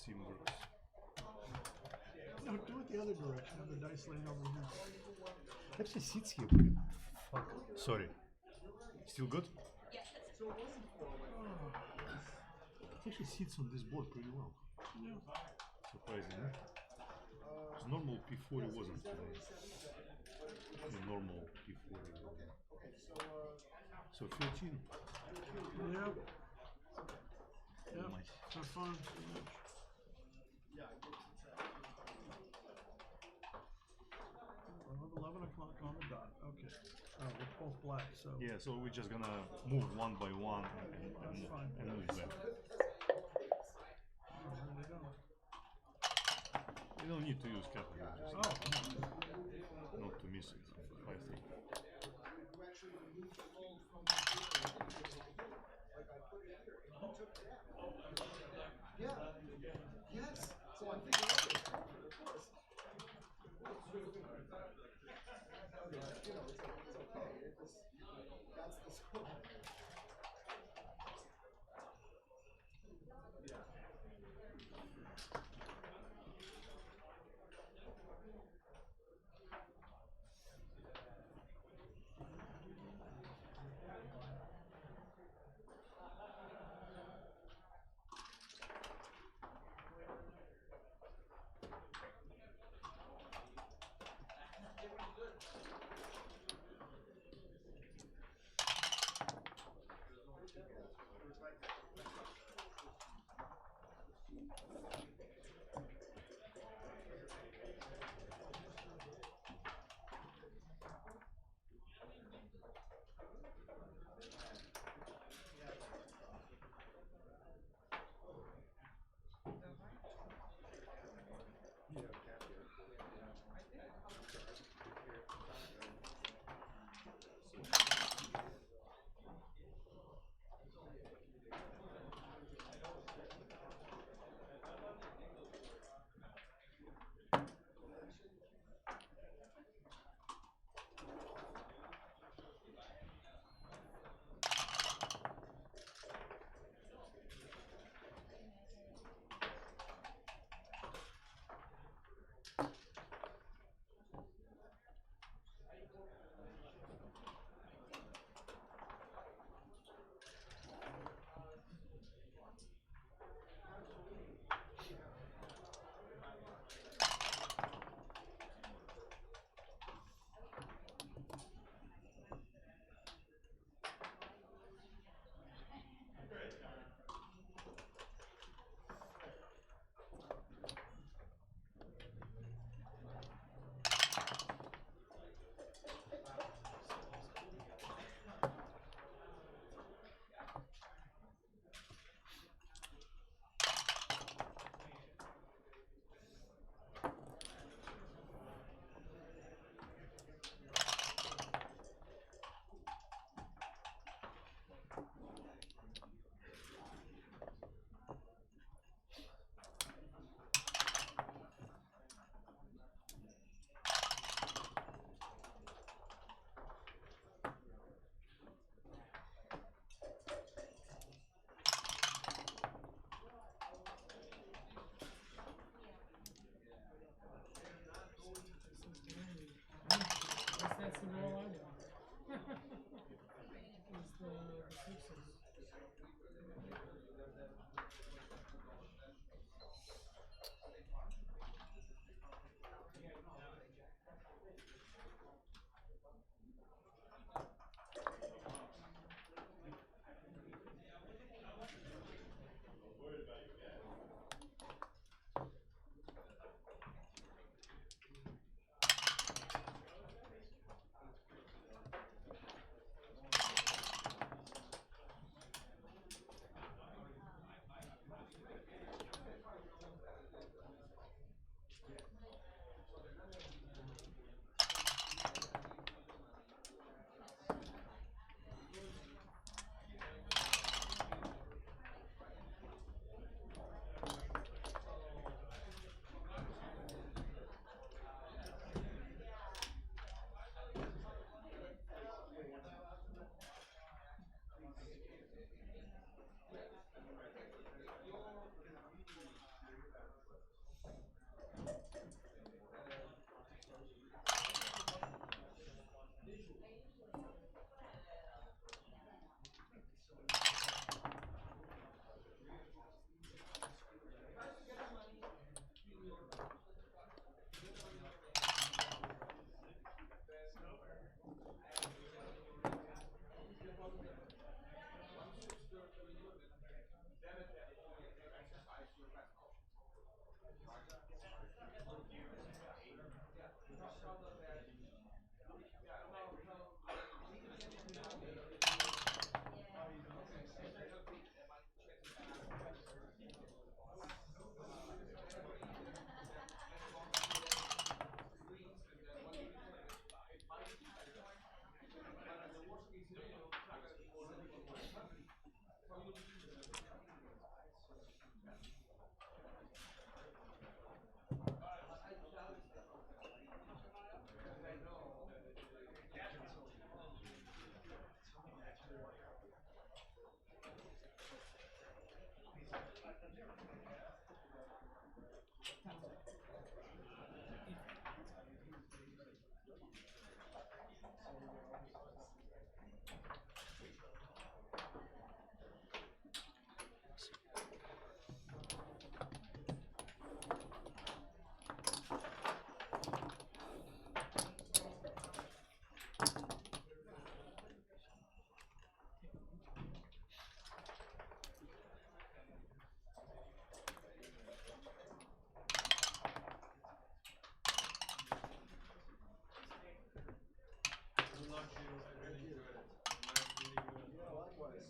sim works. No, do it the other direction. Have the dice laying over here. Actually sits here pretty. Fuck. Sorry. Still good? It actually sits on this board pretty well. Yeah. Surprisingly. Because normal P4 it wasn't today. The normal P4 it wasn't. So 13. Yep. Yep. Nice. Have fun. Well, 11 o'clock on the dot. Okay. Oh, we're both black, so. Yeah, so we're just gonna move one by one That's fine. and move back. You don't need to use capital. Oh, Not to miss it. 5-3. Yeah. Yes. So I think of course. You know, it's okay. That's the score. That's the roll I want. Is the sixes. Yeah, likewise.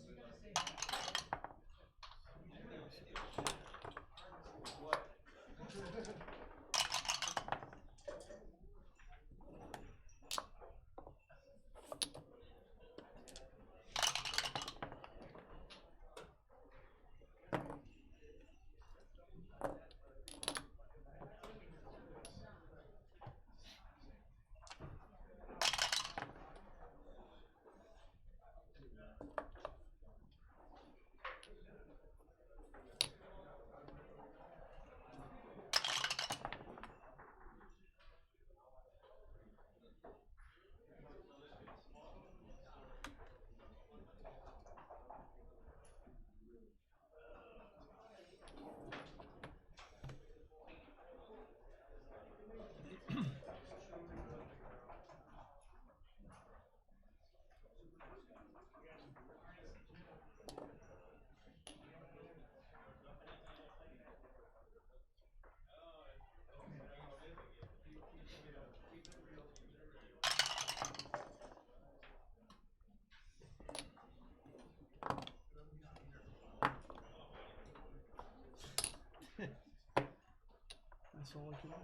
That's all I can do.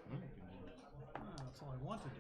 You can do it. That's all I want to do.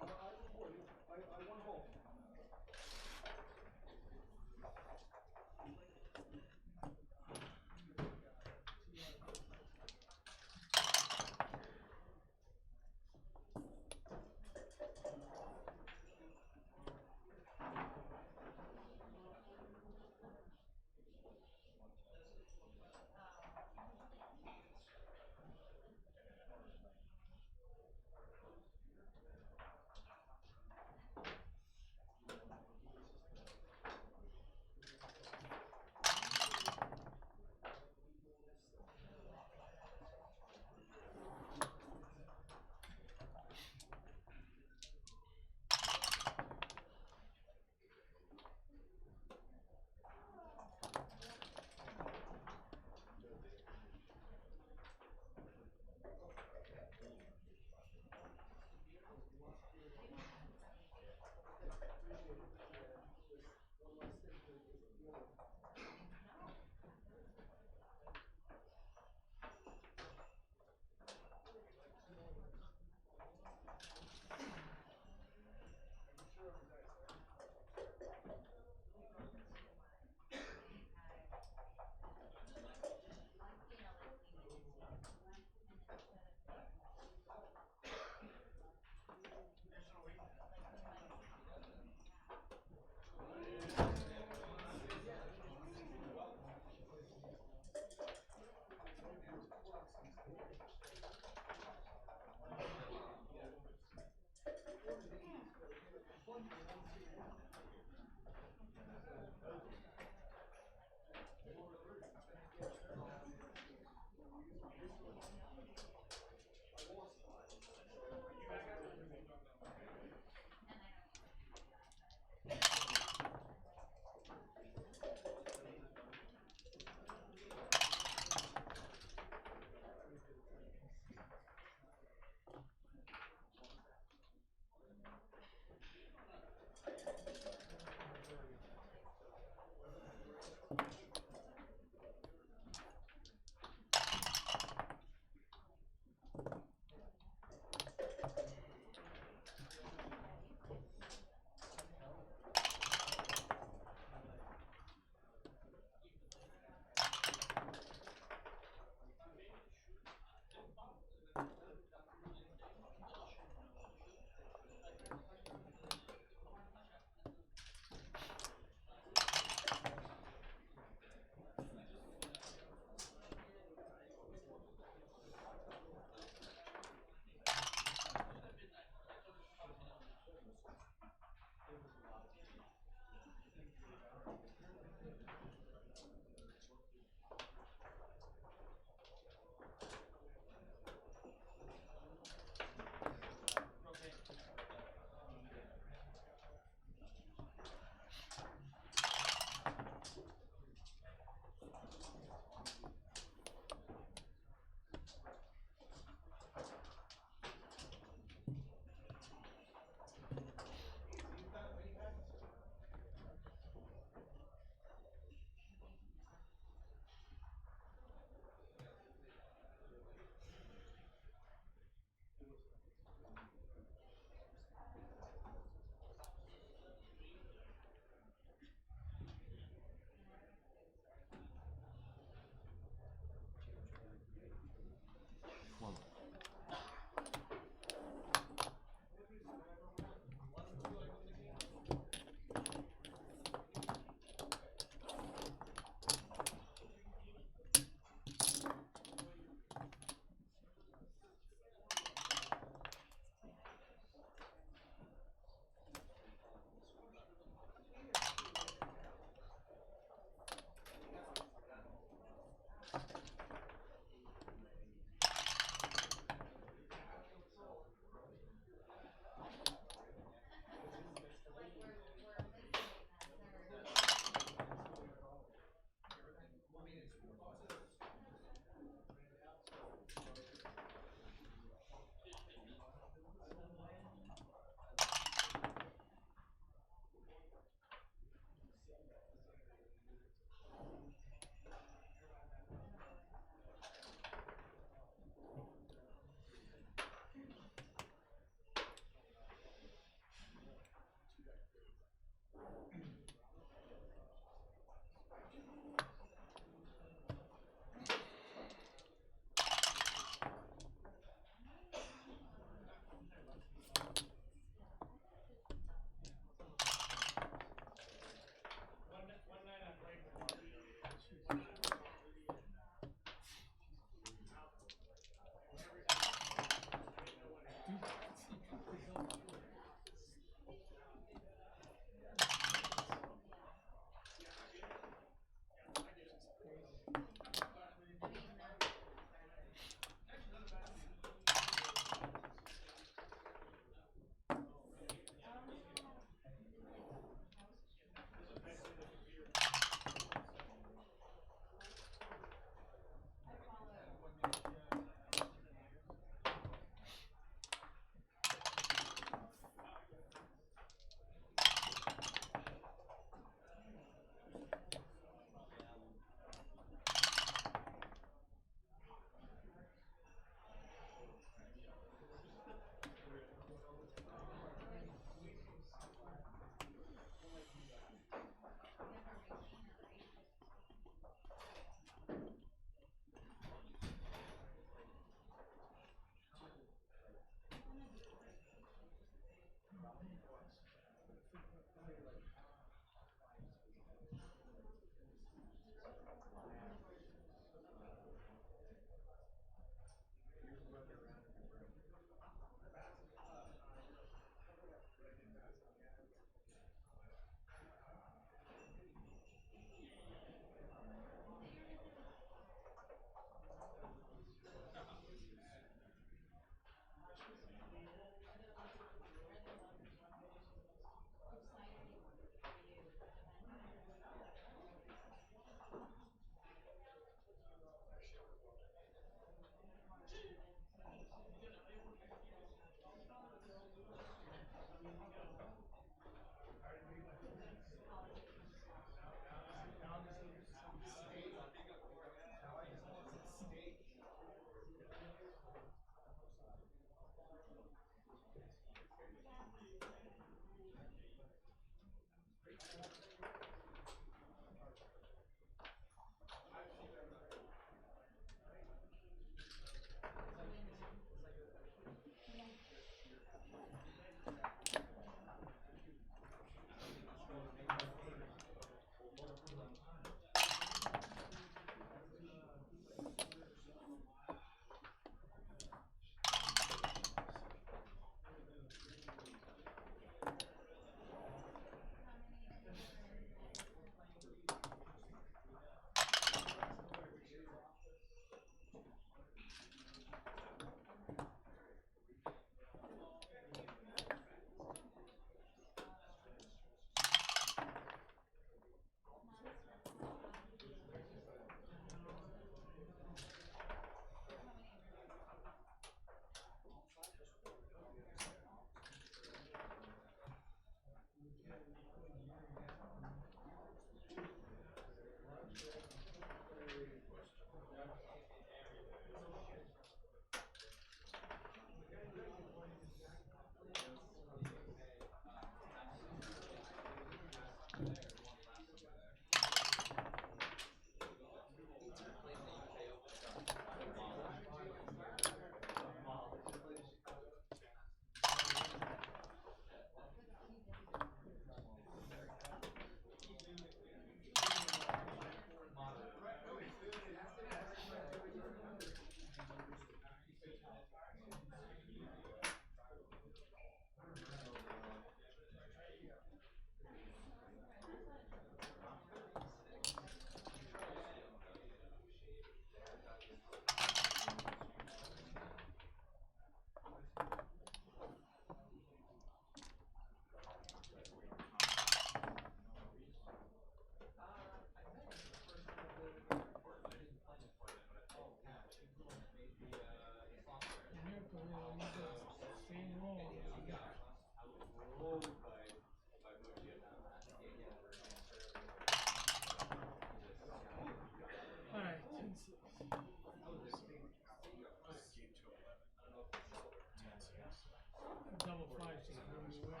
double fives just blew me away.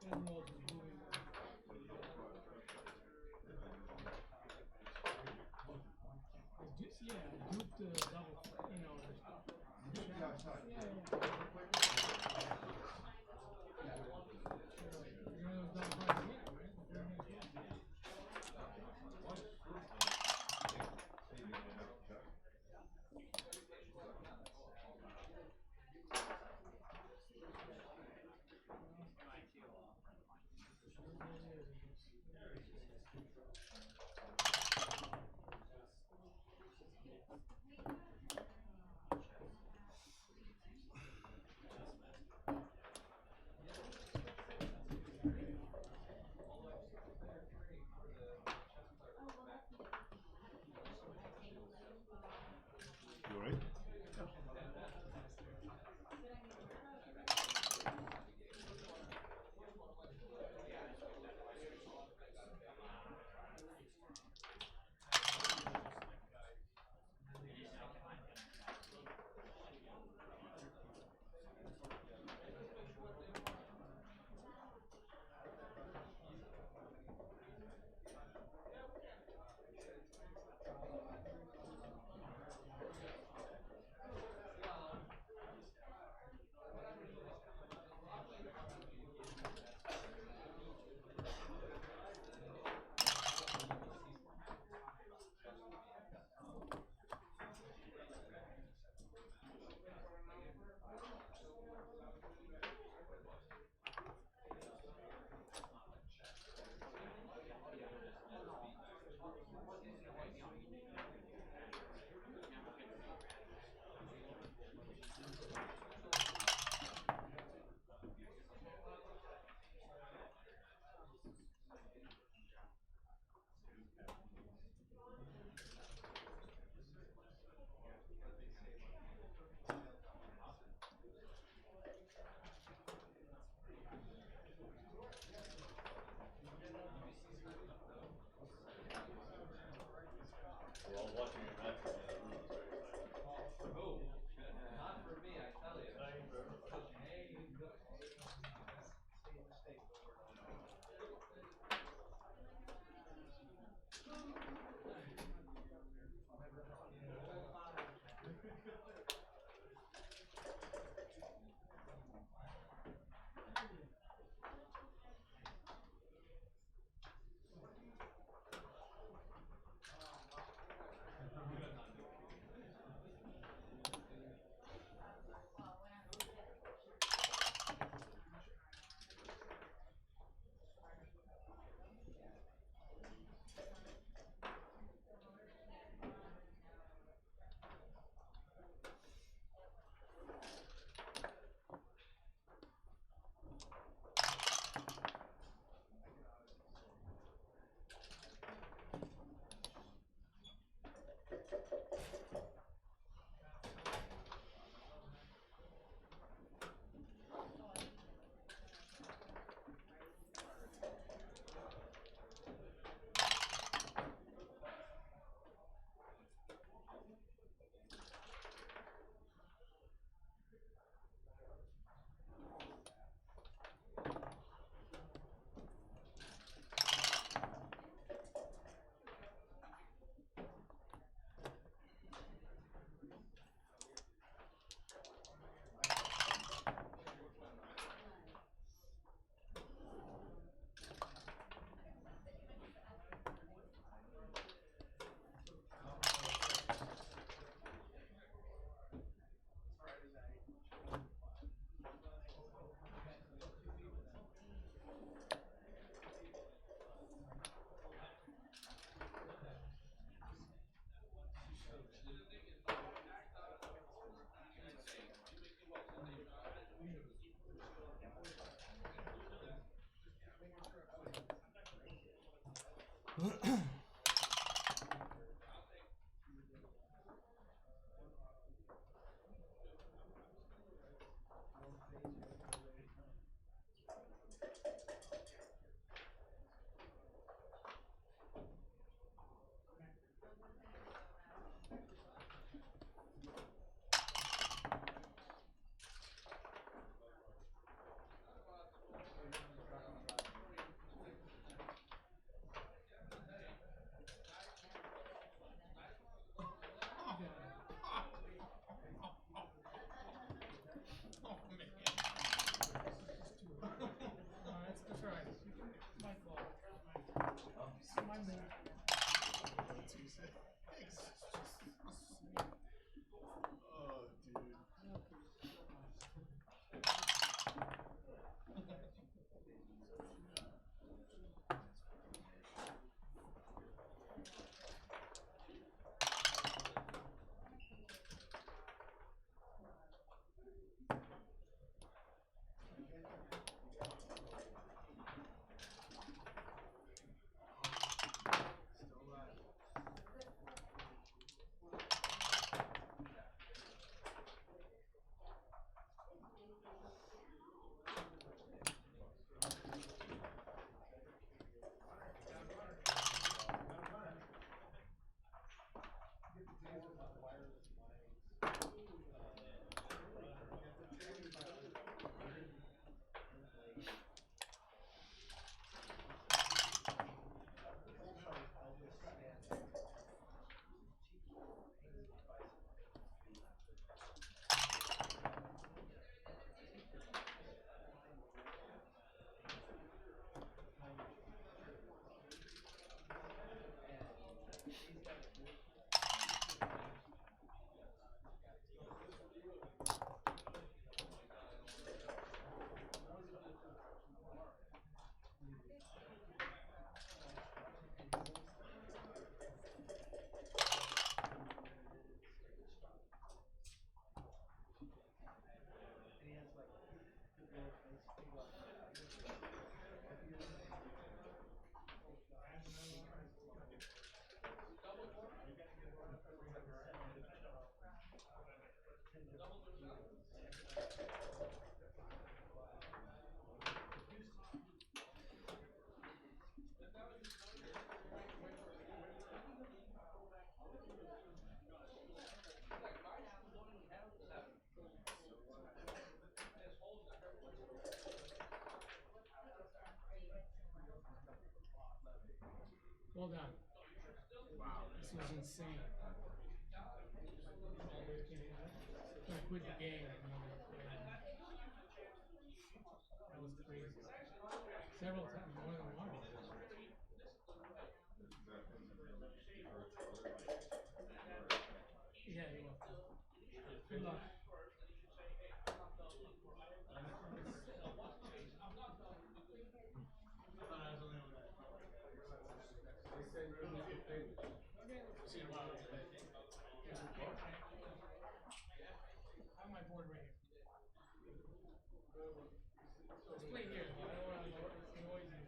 That roll just blew me away. Yeah, duped the double, you know. Yeah. You're gonna double fives again, right? The very next game. You alright? We're all watching your match from the other room. It's very exciting. Oh, not for me, I tell you. my move. That's easy. Oh, dude. Still alive. Well done. Wow, this was insane. I quit the game. That was crazy. Several times, more than one. Yeah, you will. Good luck. I have my board right here. Let's play here. I don't want to noise you.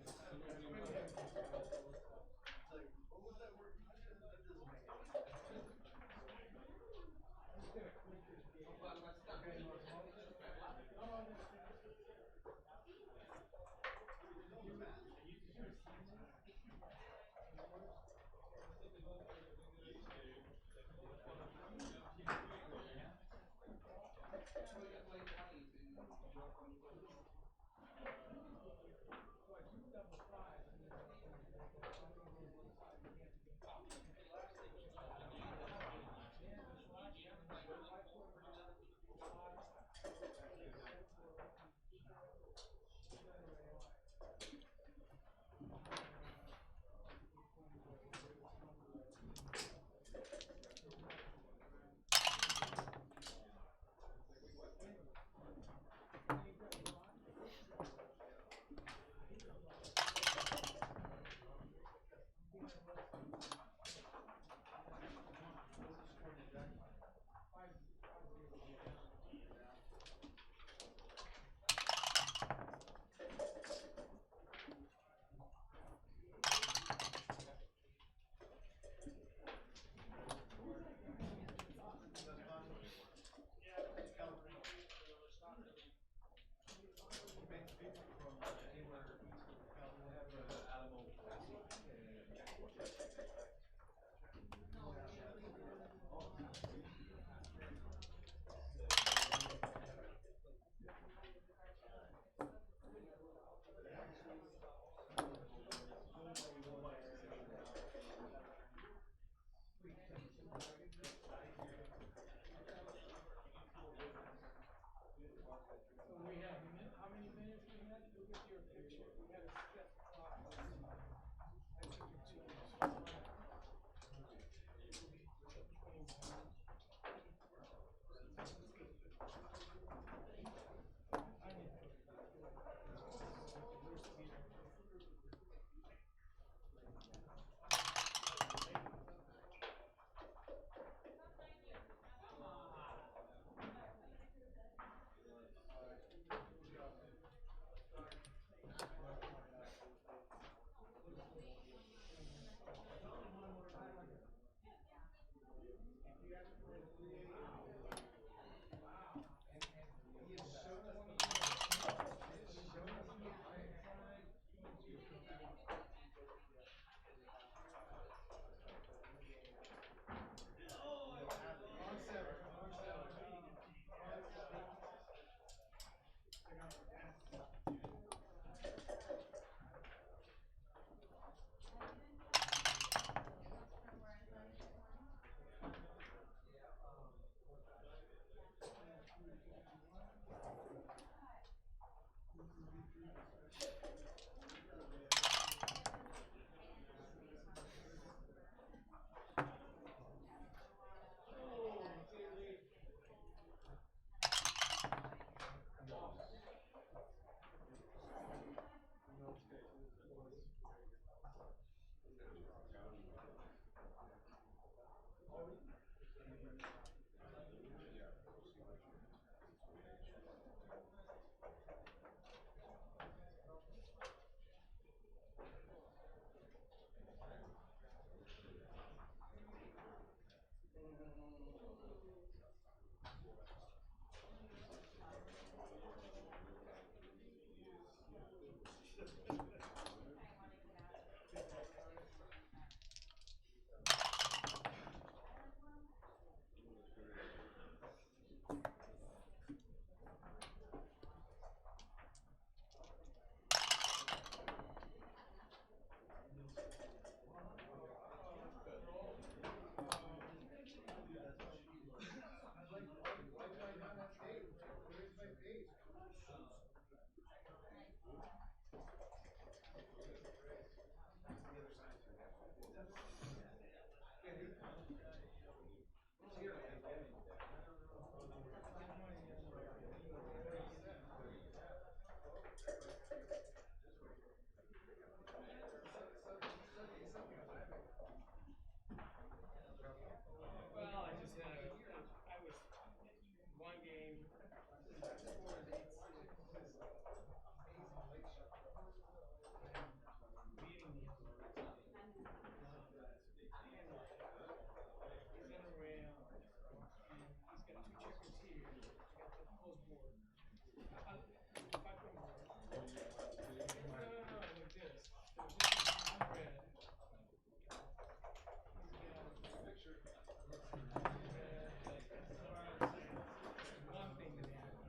Well, I just had I was one game, score is 8-6. Beating the other. He's on a rail, and he's got 2 checkers here. I got the closed board. 5-point board. No, like this. So this is red. One thing that happened.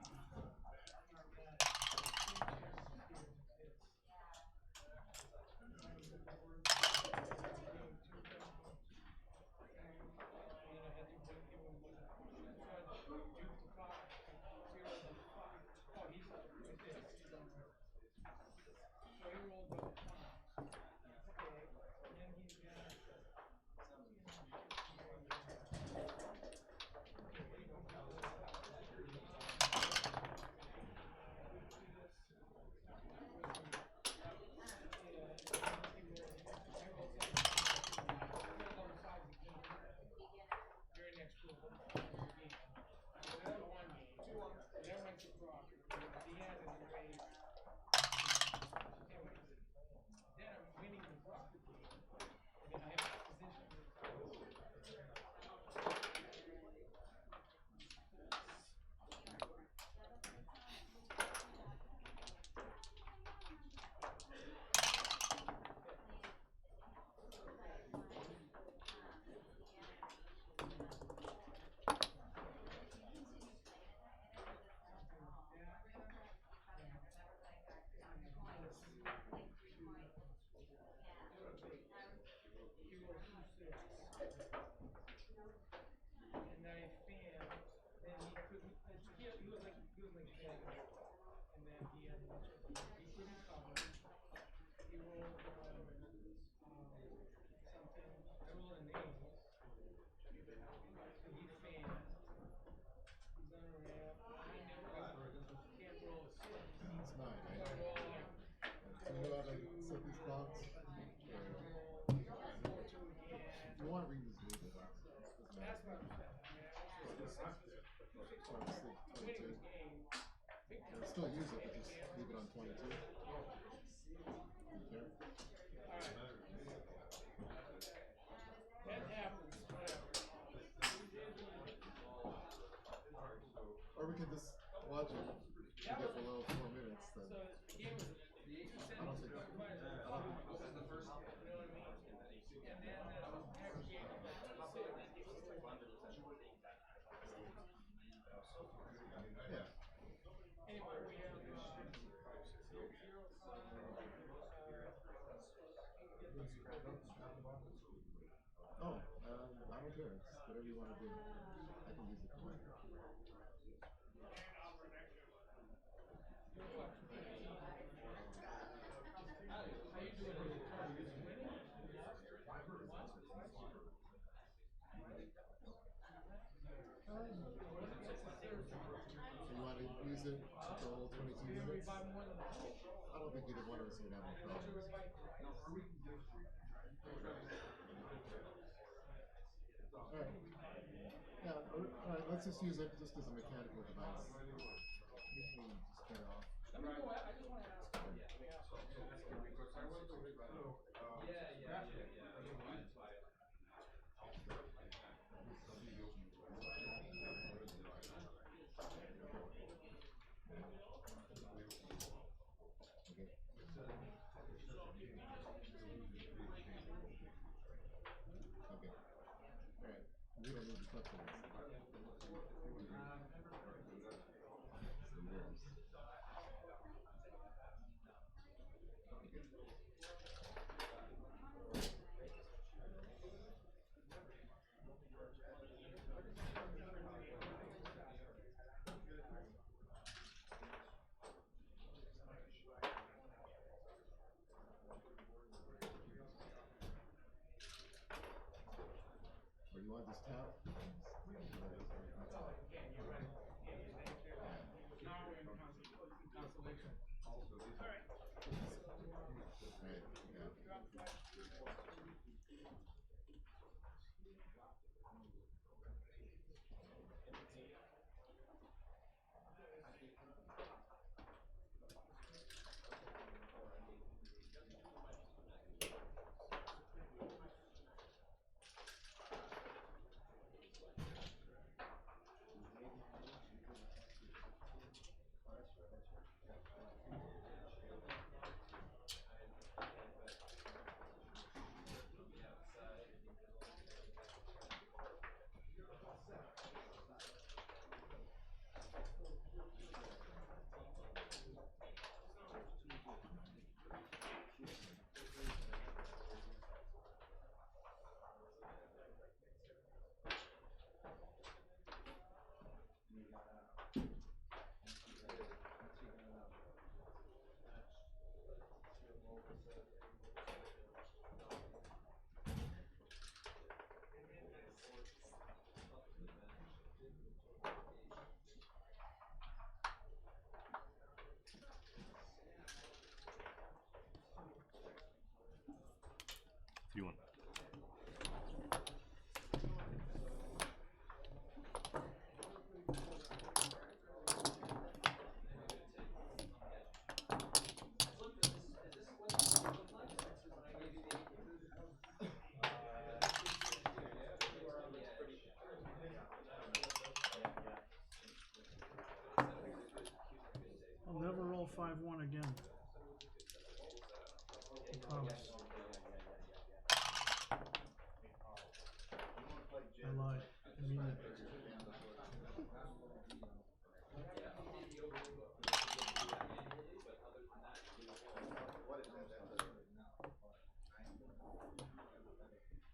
Very next group. One game. That went to Crawford. Diaz is raised. Anyway, then I'm winning the Crawford game. And then I have position. And I failed. Then he couldn't. He was like Vegas. And then he had he couldn't cover. He rolled something. I rolled an 8. So he failed. He's on a rail. I can't roll a 6. It's 9, So I right? roll like So you know how to set these clocks? You want to read this legal box. That's what I'm saying. Winning the game. Still use it, but just leave it on 22. Okay. That happens, whatever. Or we could just watch it. We get below 4 minutes. Then. So the game was I don't think. this is the first. You know what I mean? And then next game was like 26. Yeah. Anyway, we have 0-5. Oh, I don't care. It's whatever you want to do. I can use it for mine. How you doing? So you want to use it the whole 22 minutes? I don't think either one of us would have any problem. Alright. Yeah, alright, let's just use it just as a mechanical device. Usually just turn it off. I just want to ask. Okay. Alright. We don't need to touch it. you want this tap? Right, yeah. You want? I'll never roll 5-1 again. I promise. I lied. I mean it.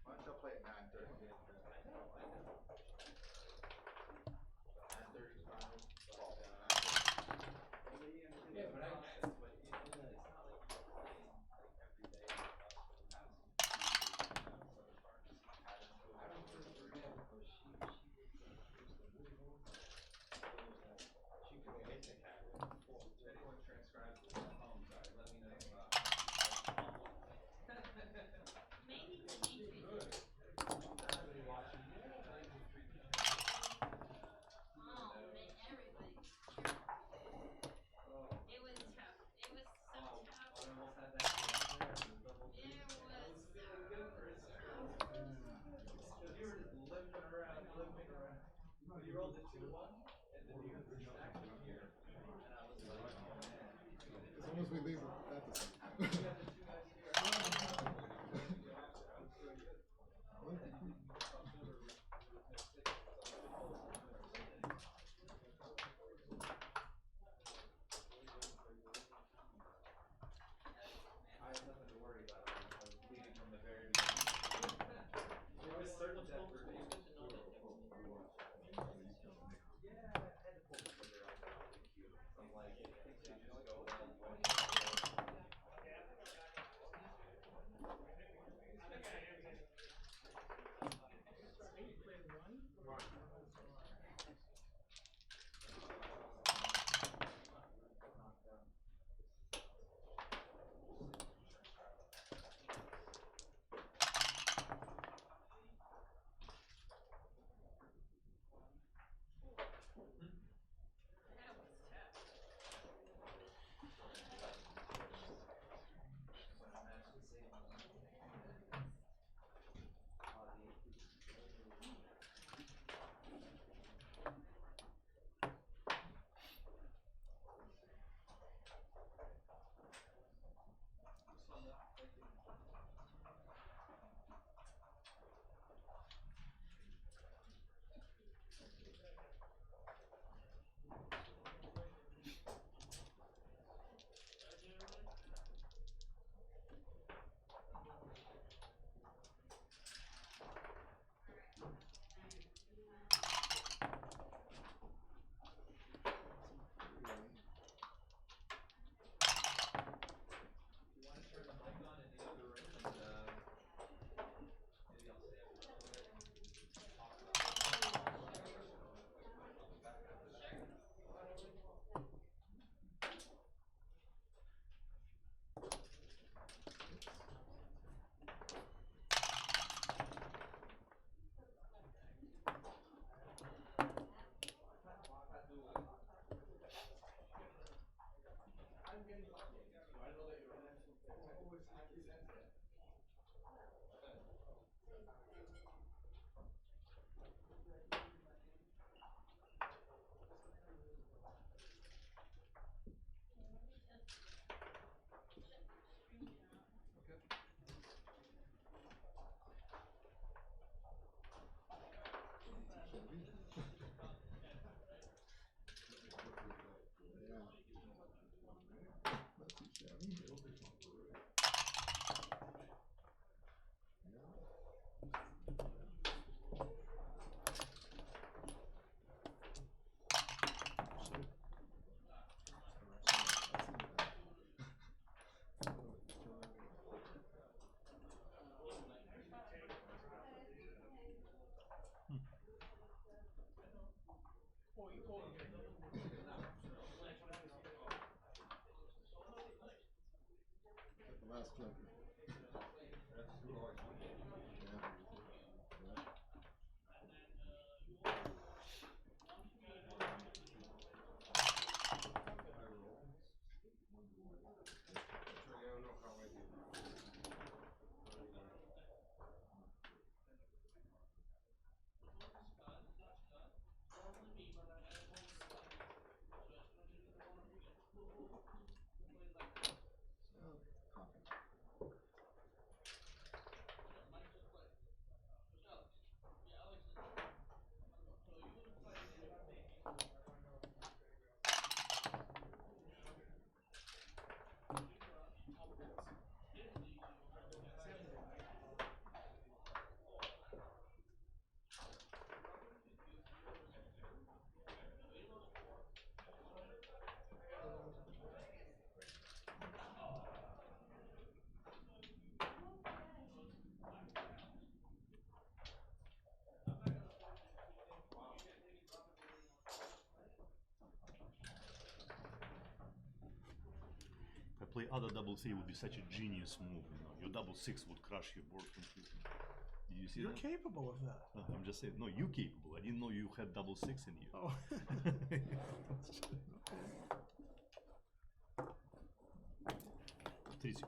Why don't you play at 9:30? 9:35. too shabby. Like the last Joker. That's too hard. Yeah. Actually, I don't know how I did that. So, coffee. If I play other double three, it would be such a genius move. You know, your double six would crush your board completely. Did you see You're that? capable of that. No, I'm just saying. No, you capable. I didn't know you had double six in you. Oh. Okay. 3-0.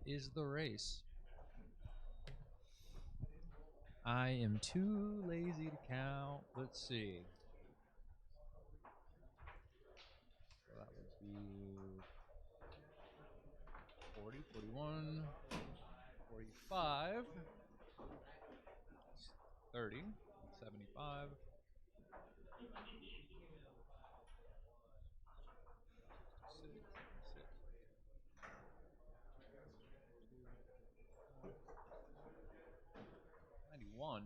is the race. I am too lazy to count. Let's see. So that would be 40, 41, 45, 30, 75. 91.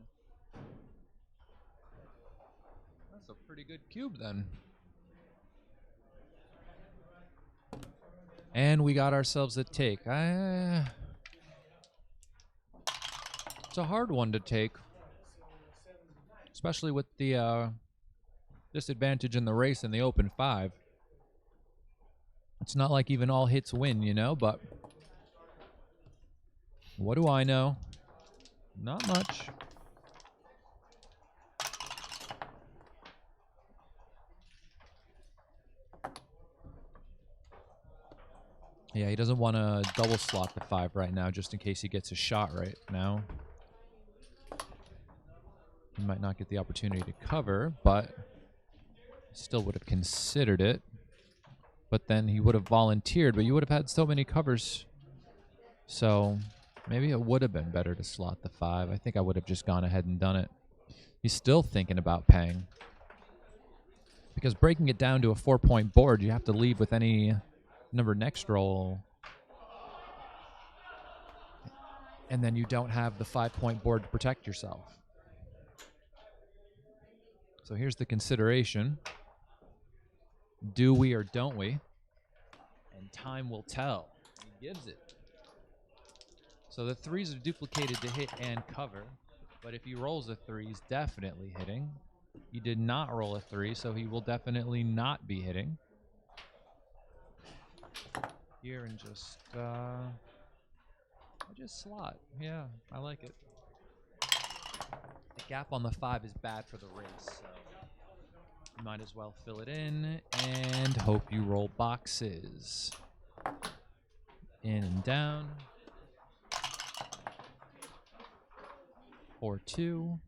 That's a pretty good cube then. And we got ourselves a take. It's a hard one to take, especially with the disadvantage in the race in the open 5. It's not like even all hits win, you know, but what do I know? Not much. Yeah, he doesn't want to double slot the 5 right now just in case he gets a shot right now. He might not get the opportunity to cover, but still would have considered it. But then he would have volunteered, but you would have had so many covers. So maybe it would have been better to slot the 5. I think I would have just gone ahead and done it. He's still thinking about paying. Because breaking it down to a 4-point board, you have to leave with any number next roll. And then you don't have the 5-point board to protect yourself. So here's the consideration. Do we or don't we? And time will tell. He gives it. So the 3s are duplicated to hit and cover. But if he rolls a 3, he's definitely hitting. He did not roll a 3, so he will definitely not be hitting. Here and just slot. Yeah, I like it. The gap on the 5 is bad for the race, so you might as well fill it in and hope you roll boxes. In and down. 4-2.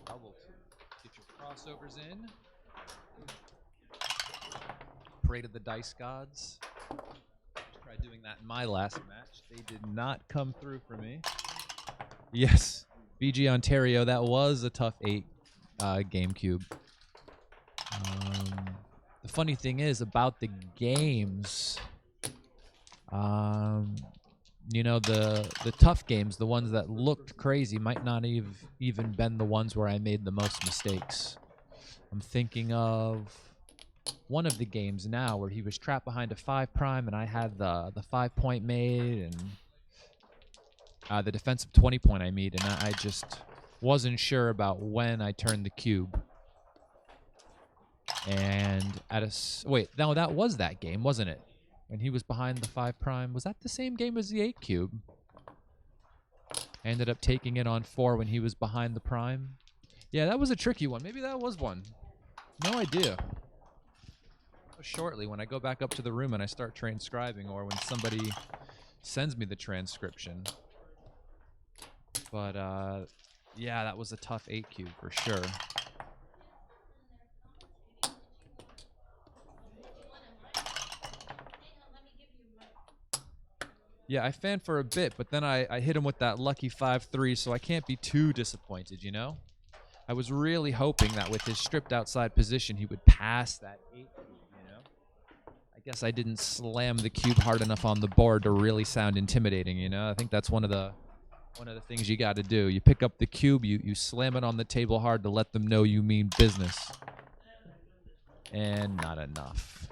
Double 2. Get your crossovers in. Pray to the dice gods. Tried doing that in my last match. They did not come through for me. Yes, BG Ontario. That was a tough 8 GameCube. The funny thing is about the games, you know, the tough games, the ones that looked crazy, might not even been the ones where I made the most mistakes. I'm thinking of one of the games now where he was trapped behind a 5' and I had the 5-point made and the defensive 20-point I made, and I just wasn't sure about when I turned the cube. And wait, no, that was that game, wasn't it? When he was behind the 5'. Was that the same game as the 8 cube? I ended up taking it on 4 when he was behind the prime. Yeah, that was a tricky one. Maybe that was one. No idea. Shortly, when I go back up to the room and I start transcribing, or when somebody sends me the transcription. But, yeah, that was a tough 8 cube for sure. Yeah, I fanned for a bit, but then I hit him with that lucky 5-3, so I can't be too disappointed, you know? I was really hoping that with his stripped outside position, he would pass that 8 cube, you know? I guess I didn't slam the cube hard enough on the board to really sound intimidating, you know? I think that's one of the things you got to do. You pick up the cube, you slam it on the table hard to let them know you mean business. And not enough.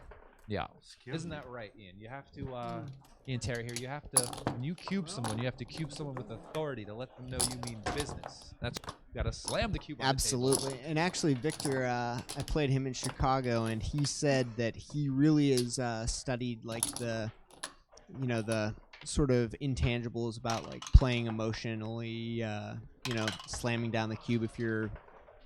Yeah. Isn't that right, Ian? You have to, Ian Terry here, you have to, when you cube someone, you have to cube someone with authority to let them know you mean business. You got to slam the cube on Absolutely. the table. And actually, Victor, I played him in Chicago, and he said that he really is studied, like, the sort of intangibles about, like, playing emotionally, slamming down the cube if you're,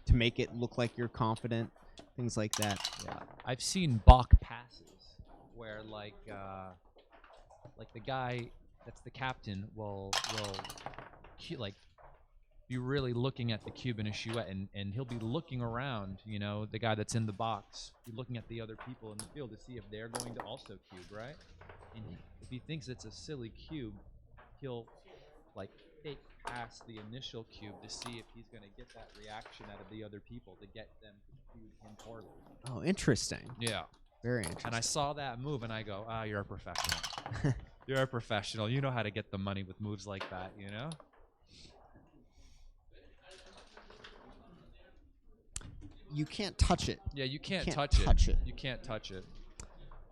to make it look like you're confident. things like that. Yeah, I've seen balk passes where like the guy that's the captain will like be really looking at the cube in a chouette, and he'll be looking around, you know, the guy that's in the box, be looking at the other people in the field to see if they're going to also cube, right? And if he thinks it's a silly cube, he'll like fake past the initial cube to see if he's going to get that reaction out of the other people to get them to cube him poorly. Oh, interesting. Yeah. Very interesting. And I saw that move, and I go, you're a professional. You're a professional. You know how to get the money with moves like that, you know? You can't touch it. Yeah, you can't, Can't touch touch it. it. You can't touch it.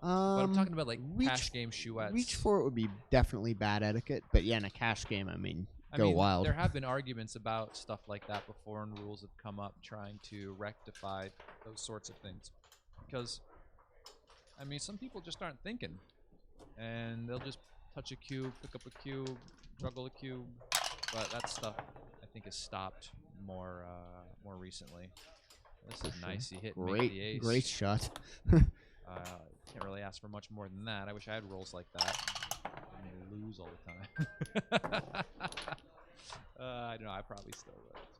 But I'm talking about like reach- cash game chouettes. Reach for it would be definitely bad etiquette, but yeah, in a cash game, I mean, go wild. There have been arguments about stuff like that before, and rules have come up trying to rectify those sorts of things. Because, I mean, some people just aren't thinking, and they'll just touch a cube, pick up a cube, juggle a cube. But that stuff, I think, has stopped more recently. This is nice. He hit make the ace. Great shot. Can't really ask for much more than that. I wish I had rolls like that. I'm gonna lose all the time. I don't know. I probably still would. It's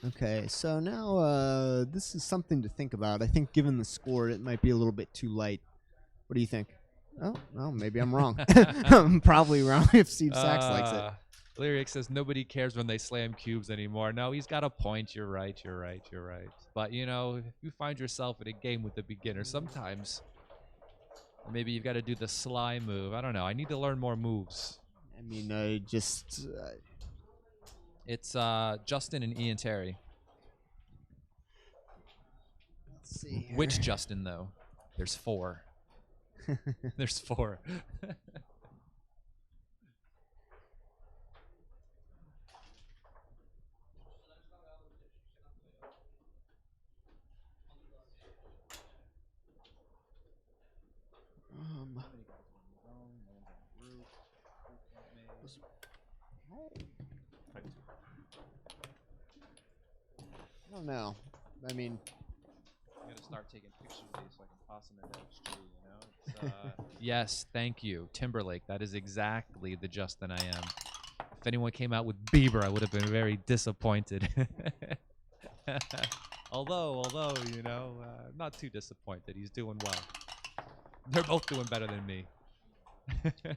fine. Okay, so now this is something to think about. I think given the score, it might be a little bit too light. What do you think? Oh, well, maybe I'm wrong. I'm probably wrong if Steve Sachs likes it. Lyric says nobody cares when they slam cubes anymore. No, he's got a point. You're right. But, you know, if you find yourself in a game with a beginner, sometimes maybe you've got to do the sly move. I don't know. I need to learn more moves. I mean, I just... It's Justin and Ian Terry. let's see here. Which Justin, though? There's 4. There's 4. I don't know. I mean... I'm gonna start taking pictures of these so I can toss them into XG, you know? It's, yes, thank you. Timberlake, that is exactly the Justin I am. If anyone came out with Bieber, I would have been very disappointed. although, you know, not too disappointed. He's doing well. They're both doing better than me.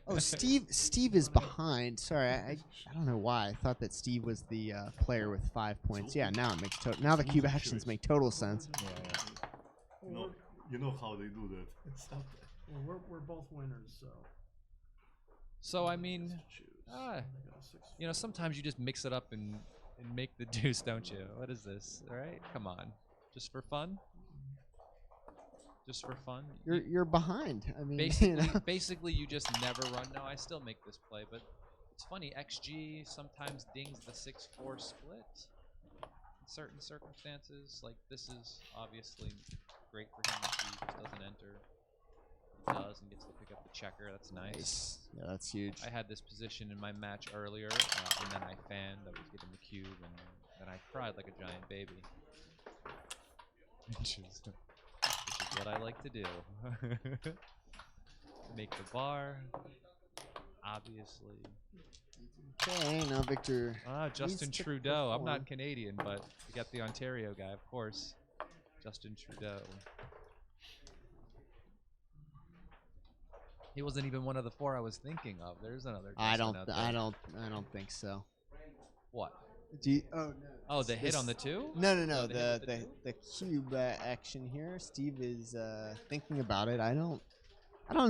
Oh, Steve is behind. Sorry, I don't know why. I thought that Steve was the player with 5 points. Yeah, now it makes now the cube actions make total sense. No, you know how they do that. It's not that. Well, we're both winners, so. So I mean, Choose. ah, I got a 6. you know, sometimes you just mix it up and make the deuce, don't you? What is this? All right, come on, just for fun. Just for fun. You're behind. I mean, Basically, you know? basically, you just never run. No, I still make this play, but it's funny. XG sometimes dings the 6-4 split in certain circumstances. Like this is obviously great for him if he just doesn't enter. He does and gets to pick up the checker. That's nice. Yeah, that's huge. I had this position in my match earlier, and then I fanned. I was getting the cube, and then I cried like a giant baby. Which is what I like to do. Make the bar, obviously. Okay, now Victor. Justin needs to Trudeau. I'm perform. not Canadian, but you got the Ontario guy, of course. Justin Trudeau. He wasn't even one of the 4 I was thinking of. There's another. I Justin don't. out there. I don't think so. What? Do you, oh no. Oh, the hit This- on the 2? No. Oh, the hit with the The cube action here. Steve is thinking about it. I don't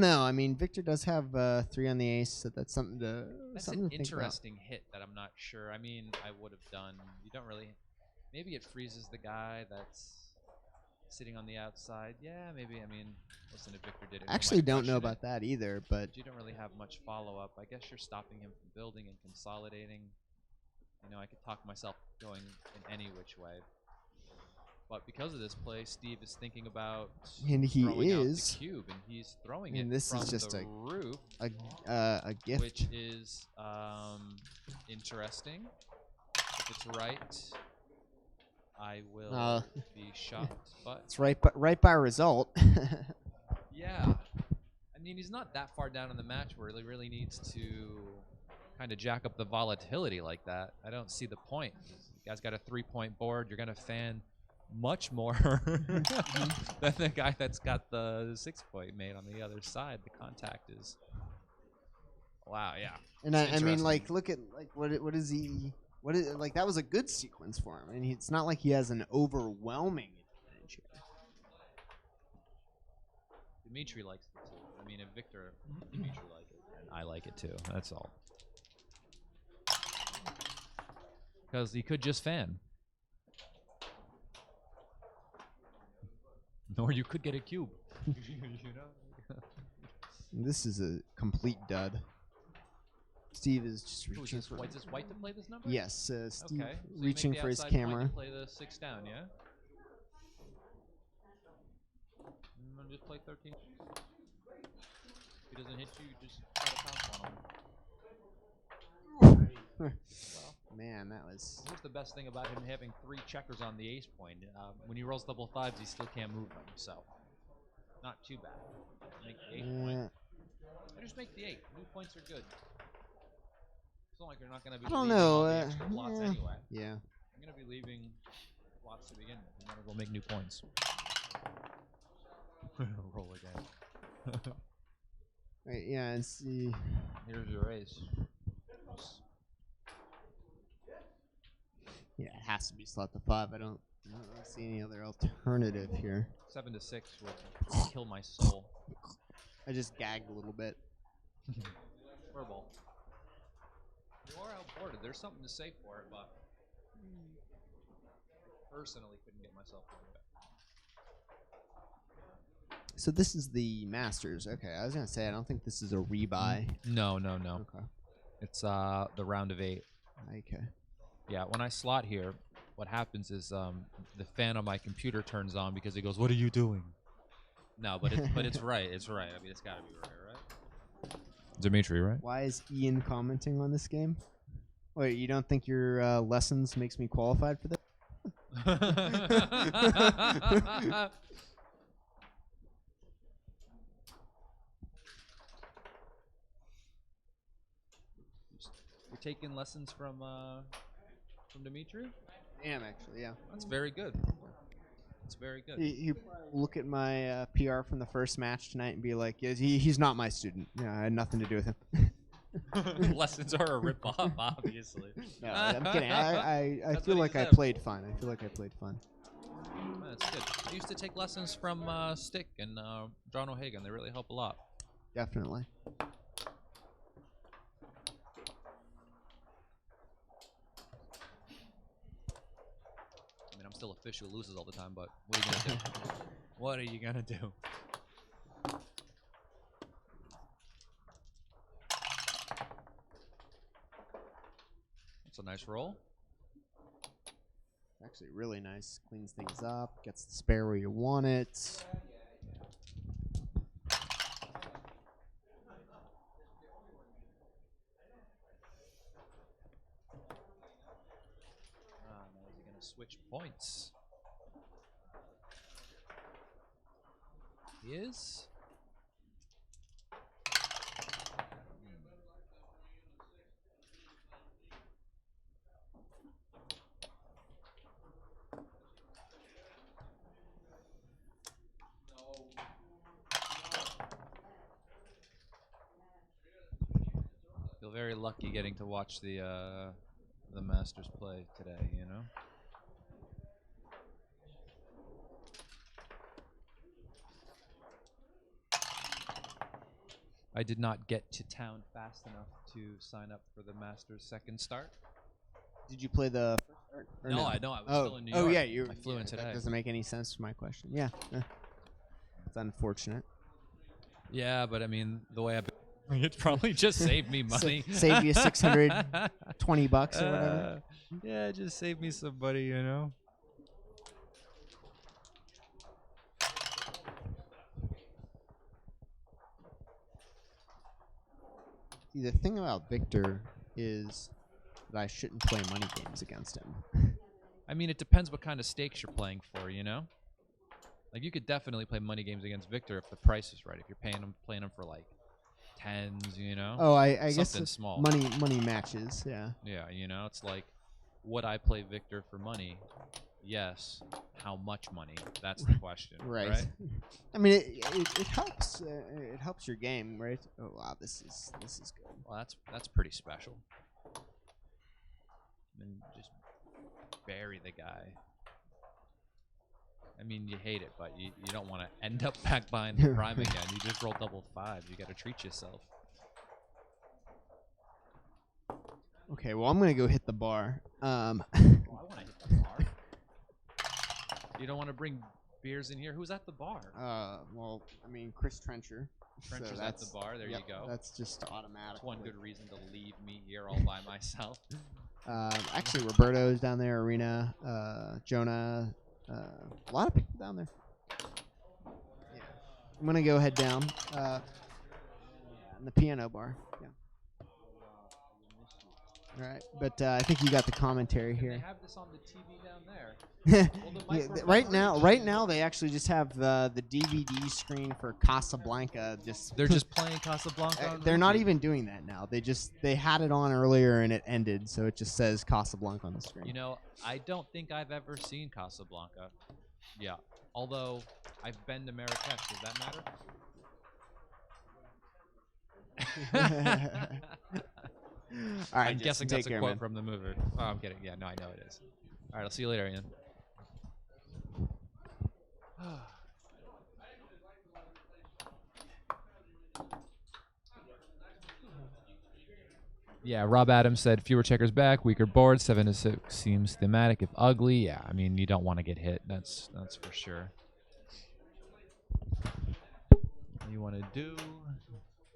know. I mean, Victor does have 3 on the ace, so that's something to That's something an to think about. interesting hit that I'm not sure. I mean, I would have done. You don't really. Maybe it freezes the guy that's sitting on the outside. Yeah, maybe. I mean, listen, if Victor did it, I actually don't know about that either, but You don't really have much follow-up. I guess you're stopping him from building and consolidating. You know, I could talk myself going in any which way. But because of this play, Steve is thinking about And he throwing out is. the cube, and he's throwing And it this is from just the a- roof, a gift. which is interesting. If it's right, I will be shocked. But It's right by result. yeah, I mean, he's not that far down in the match where he really needs to kind of jack up the volatility like that. I don't see the point. You guys got a 3-point board. You're gonna fan much more than the guy that's got the 6-point made on the other side. The contact is wow, yeah. And It's I mean, interesting. like, look at like what is he? What is like that was a good sequence for him, and it's not like he has an overwhelming advantage here. Dimitri likes it too. I mean, if Victor, Dimitri like it, and I like it too. That's all. Because he could just fan. Or you could get a cube. You know? This is a complete dud. Steve is just Who is reaching this? for. Is this white to play this number? Yes, Steve Okay. So you reaching make the for his outside point camera. and play the 6 down, yeah? Just play 13. If he doesn't hit you, you just try to pounce on him. Well, Man, that was. here's the best thing about him having 3 checkers on the ace point. When he rolls double 5s, he still can't move them, so not too bad. Make the 8 point. Just make the 8. New points are good. It's not like you're not going to be I don't leaving know. all the extra blots anyway. Yeah. You're going to be leaving blots to begin with. You want to go make new points. Roll again. Right. Yeah. And see. Here's your ace. Yeah, it has to be slot the 5. I don't really see any other alternative here. 7 to 6 will kill my soul. I just gagged a little bit. Furball. You are outboarded. There's something to say for it, but personally couldn't get myself to do it. So this is the Masters. Okay, I was gonna say I don't think this is a rebuy. No. Okay. It's the round of 8. Okay. Yeah, when I slot here, what happens is the fan on my computer turns on because it goes, "What are you doing?" No, but it's right. It's right. I mean, it's got to be right? Dimitri, right? Why is Ian commenting on this game? Wait, you don't think your lessons makes me qualified for this? You're taking lessons from Dimitri? I am actually, yeah. That's very good. That's very good. You look at my PR from the first match tonight and be like, yeah, he's not my student. Yeah, I had nothing to do with him. Lessons are a ripoff, obviously. No, I'm kidding. I That's feel what like he I deserves. played fun. I feel like I played fun. That's good. I used to take lessons from Stick and John O'Hagan. They really help a lot. Definitely. I mean, I'm still a fish who loses all the time, but what are you gonna do? What are you gonna do? That's a nice roll. Actually, really nice. Cleans things up. Gets the spare where you want it. Now is he gonna switch points? He is. Feel very lucky getting to watch the Masters play today, you know? I did not get to town fast enough to sign up for the Masters second start. Did you play the first start? Or No, I was still in New York. Oh, yeah. You I flew in today. That doesn't make any sense to my question. Yeah. It's unfortunate. Yeah, but I mean, the way I've been, it probably just saved me money. Save you $620 or whatever. Yeah, it just saved me some money, you know? See, the thing about Victor is that I shouldn't play money games against him. I mean, it depends what kind of stakes you're playing for, you know? Like, you could definitely play money games against Victor if the price is right. If you're playing him for, like, tens, you know? Oh, I guess Something small. money matches. Yeah. Yeah, you know, it's like, would I play Victor for money? Yes. How much money? That's the question, right? I mean, it helps. It helps your game, right? Oh wow, this is good. Well, that's pretty special. And just bury the guy. I mean, you hate it, but you don't want to end up back behind the prime again. You just roll double fives. You got to treat yourself. Okay, well, I'm gonna go hit the bar. Oh, I want to hit the bar. You don't want to bring beers in here? Who's at the bar? Well, I mean, Chris Trencher. Trencher's so at the bar. There yep, you go. That's just automatic. That's one good reason to leave me here all by myself. Actually, Roberto's down there. Arena, Jonah, a lot of people down there. Yeah. I'm gonna go head down. In the piano bar. Yeah. All right, but I think you got the commentary They here. have this on the TV down there. Yeah, microphone right now they actually just have the DVD screen for Casablanca. They're just playing Casablanca. on They're not repeat. even doing that now. They had it on earlier and it ended, so it just says Casablanca on the screen. You know, I don't think I've ever seen Casablanca. Yeah, although I've been to Marrakesh. Does that matter? All right, I'm guessing take that's a care, quote man. from the movie. Oh, I'm kidding. Yeah, no, I know it is. All right, I'll see you later, Ian. Yeah, Rob Adams said fewer checkers back, weaker board, 7 to 6 seems thematic if ugly. Yeah, I mean you don't want to get hit. That's for sure. All you want to do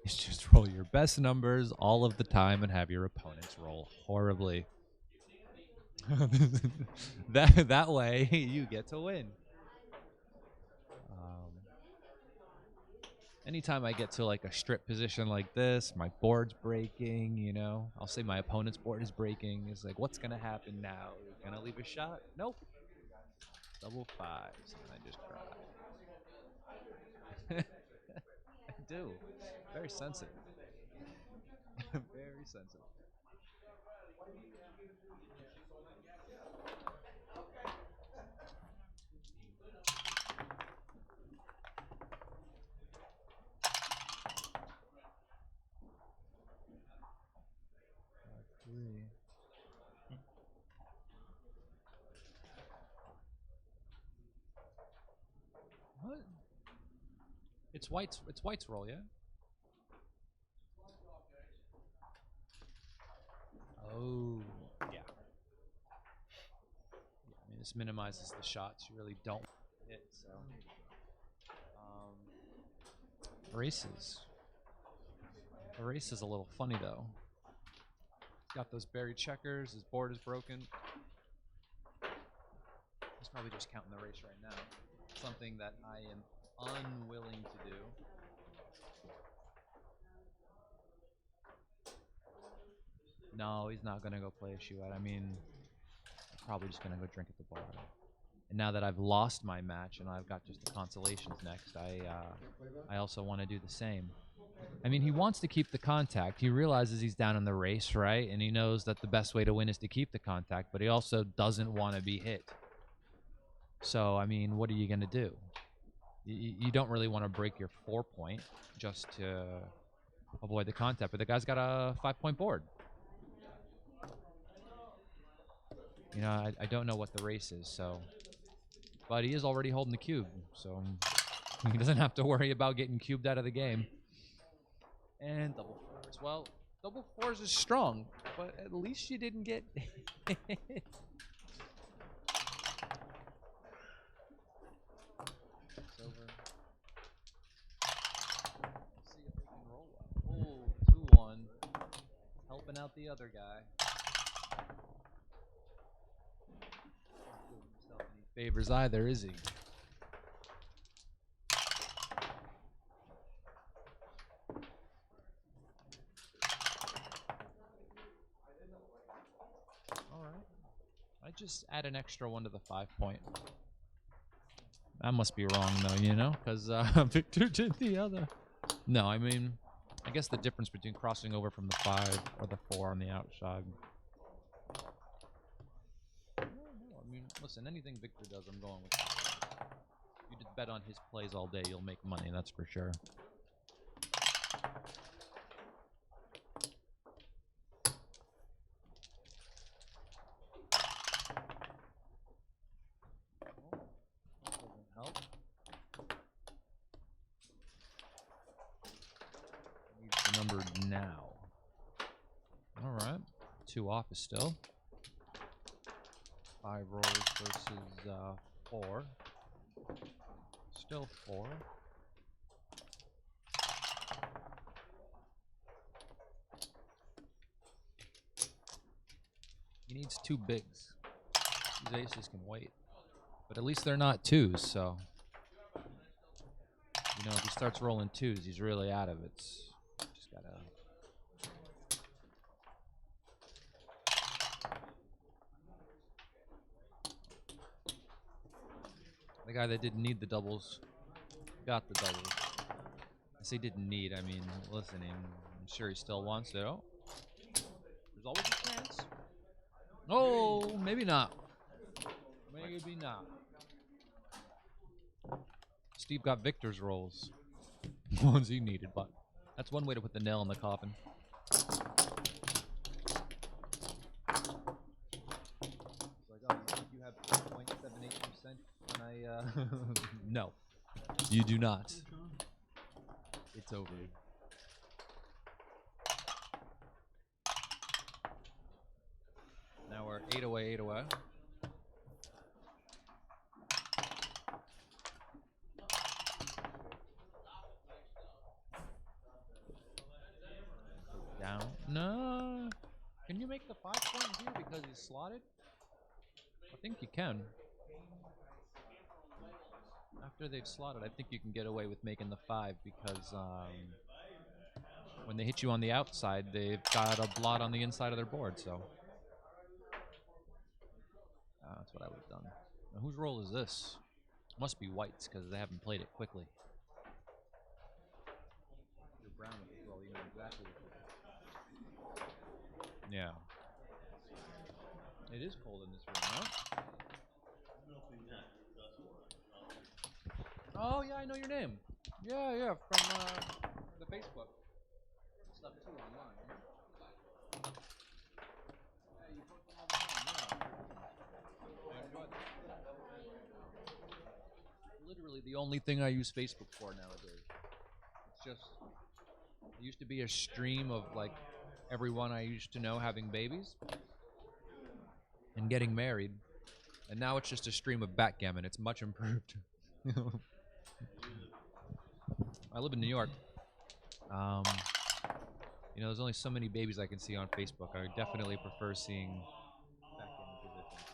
is just roll your best numbers all of the time and have your opponents roll horribly. that way you get to win. Anytime I get to like a strip position like this, my board's breaking, you know. I'll say my opponent's board is breaking. It's like, what's gonna happen now? Gonna leave a shot? Nope. Double fives, and I just cry. I do. Very sensitive. Very sensitive. What? It's White's roll, yeah? Oh, yeah. I mean, this minimizes the shots you really don't hit, so. Races. The race is a little funny, though. He's got those buried checkers. His board is broken. He's probably just counting the race right now. Something that I am unwilling to do. No, he's not going to go play a shoe out. I mean, probably just going to go drink at the bar. And now that I've lost my match and I've got just the consolations next, I also want to do the same. I mean, he wants to keep the contact. He realizes he's down in the race, right? And he knows that the best way to win is to keep the contact, but he also doesn't want to be hit. So, I mean, what are you going to do? You don't really want to break your 4-point just to avoid the contact, but the guy's got a 5-point board. You know, I don't know what the race is, so... But he is already holding the cube, so he doesn't have to worry about getting cubed out of the game. And double fours. Well, double fours is strong, but at least you didn't get hit. It's over. Let's see if we can roll well. Oh, 2-1. Helping out the other guy. Not doing himself any favors either, is he? I just add an extra one to the 5 point. That must be wrong, though, you know? Because Victor did the other. No, I mean, I guess the difference between crossing over from the 5 or the 4 on the outside. No, I mean, listen, anything Victor does, I'm going with that. You just bet on his plays all day, you'll make money, that's for sure. Doesn't help. Needs the number now. Alright. 2 off is still. 5 rolls versus 4. Still 4. He needs 2 bigs. These aces can wait. But at least they're not 2s, so... You know, if he starts rolling 2s, he's really out of it. Just gotta... The guy that didn't need the doubles got the doubles. I say didn't need, I mean, listening. I'm sure he still wants it. Oh. There's always a chance. Oh, maybe not. Maybe not. Steve got Victor's rolls. Ones he needed, but that's one way to put the nail in the coffin. It's like, oh, you have 3.78%, and I, no. You do not. It's over. Now we're 8 away, 8 away. Down. No. Can you make the 5 point here because he's slotted? I think you can. After they've slotted, I think you can get away with making the 5 because when they hit you on the outside, they've got a blot on the inside of their board, so. That's what I would have done. Now, whose roll is this? Must be White's because they haven't played it quickly. You're brown with this roll, you know exactly what to do. Yeah. It is cold in this room, huh? Oh, yeah, I know your name. Yeah, yeah, from the Facebook. Stuff too online, yeah. Yeah, you post them all the time, yeah. I enjoy them. Literally the only thing I use Facebook for nowadays. It's just, it used to be a stream of like everyone I used to know having babies and getting married, and now it's just a stream of backgammon. It's much improved. I live in New York. You know, there's only so many babies I can see on Facebook. I definitely prefer seeing backgammon positions.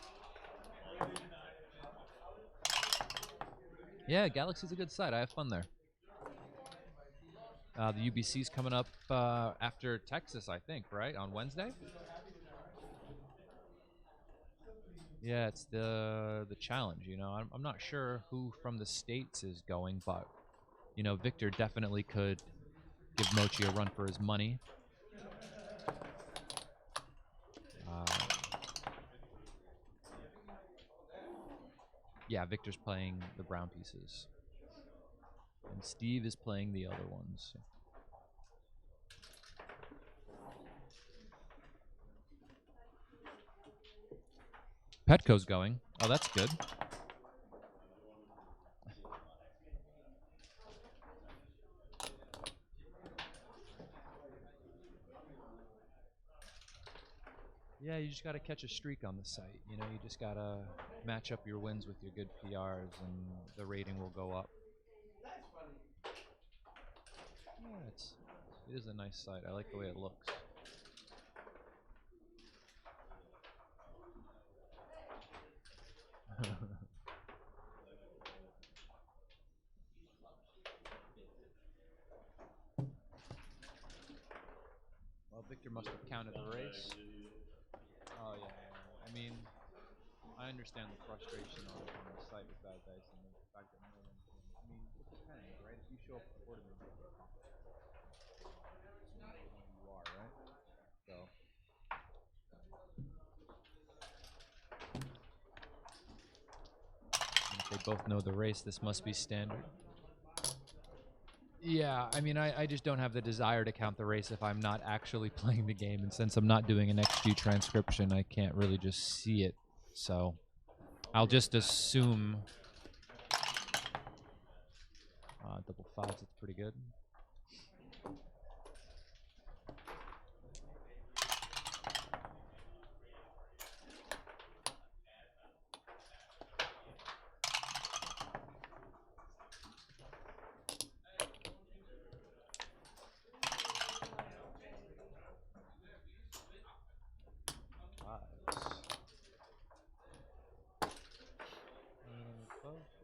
Yeah, Galaxy's a good site. I have fun there. The UBC's coming up after Texas, I think, right? On Wednesday? Yeah, it's the challenge, you know. I'm not sure who from the States is going, but, you know, Victor definitely could give Mochi a run for his money. Yeah, Victor's playing the brown pieces. And Steve is playing the other ones. Petco's going. Oh, that's good. Yeah, you just got to catch a streak on the site. You know, you just got to match up your wins with your good PRs, and the rating will go up. Yeah, it is a nice site. I like the way it looks. Well, Victor must have counted the race. Oh, yeah. I mean, I understand the frustration on the site with bad dice and the fact that no one can. I mean, it depends, right? If you show up at the tournament, you get caught. You know who you are, right? So. And if they both know the race, this must be standard. Yeah, I mean, I just don't have the desire to count the race if I'm not actually playing the game. And since I'm not doing an XG transcription, I can't really just see it. So I'll just assume double fives, it's pretty good.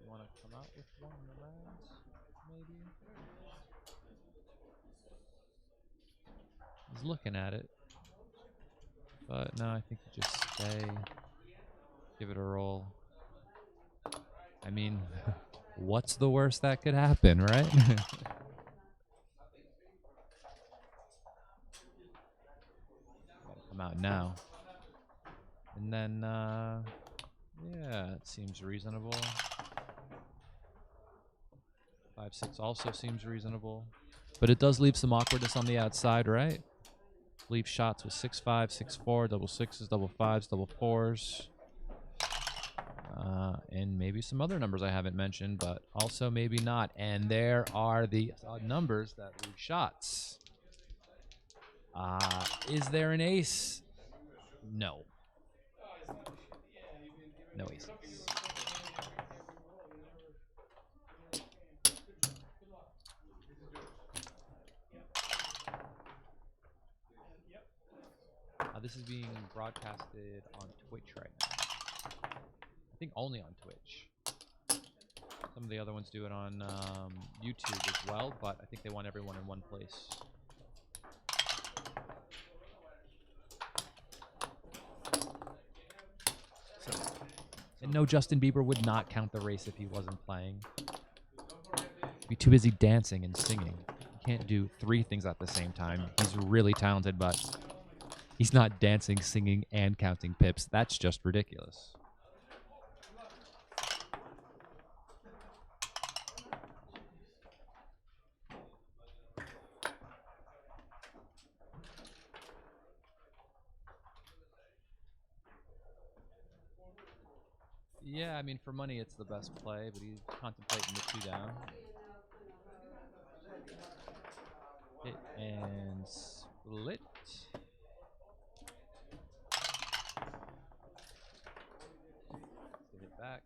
You want to come out with one in the round, maybe? He's looking at it. But no, I think you just stay. Give it a roll. I mean, what's the worst that could happen, right? Gotta come out now. And then, yeah, it seems reasonable. 5-6 also seems reasonable. But it does leave some awkwardness on the outside, right? Leave shots with 6-5, 6-4, double sixes, double fives, double fours. And maybe some other numbers I haven't mentioned, but also maybe not. And there are the numbers that leave shots. Is there an ace? No. No aces. This is being broadcasted on Twitch right now. I think only on Twitch. Some of the other ones do it on YouTube as well, but I think they want everyone in one place. So, and no, Justin Bieber would not count the race if he wasn't playing. He'd be too busy dancing and singing. He can't do 3 things at the same time. He's really talented, but he's not dancing, singing, and counting pips. That's just ridiculous. Yeah, I mean, for money, it's the best play, but he's contemplating the 2 down. Hit and split. Hit back.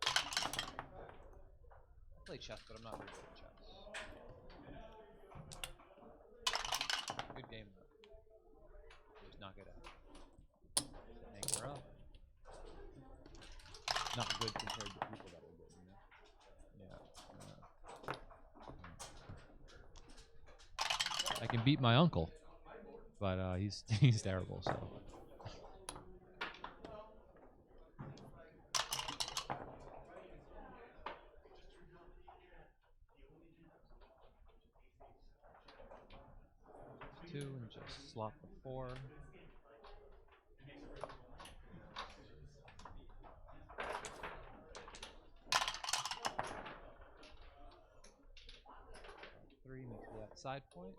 I play chess, but I'm not very good at chess. Good game, though. Just not good at it. Anchor up. Not good compared to people that are good, you know? Yeah. I can beat my uncle, but he's terrible, so. Two and just slot the 4. Three makes me that side point.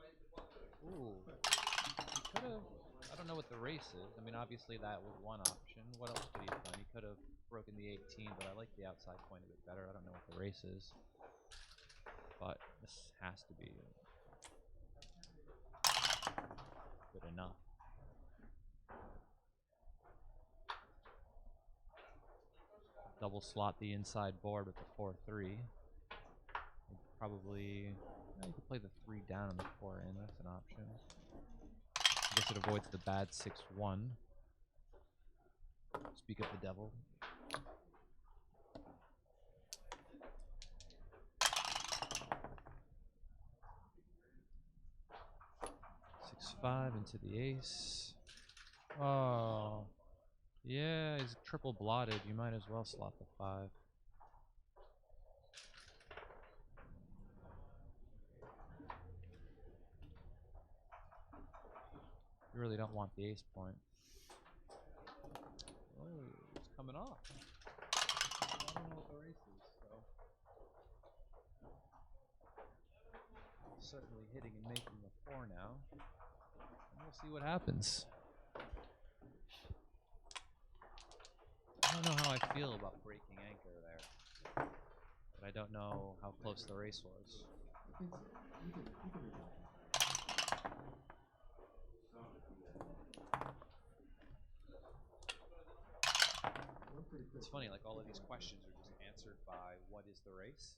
Ooh. He could have. I don't know what the race is. I mean, obviously that was one option. What else could he have done? He could have broken the 18, but I like the outside point a bit better. I don't know what the race is. But this has to be good enough. Double slot the inside board with the 4-3. Probably, you could play the 3 down and the 4 in. That's an option. I guess it avoids the bad 6-1. Speak of the devil. Five into the ace. Oh, guy's triple blotted. You might as well slot the 5. You really don't want the ace point. Oh, it's coming off. I don't know what the race is, so. Certainly hitting and making the 4 now. And we'll see what happens. I don't know how I feel about breaking anchor there. But I don't know how close the race was. I think so. You can reject it. It's funny, like all of these questions are just answered by what is the race?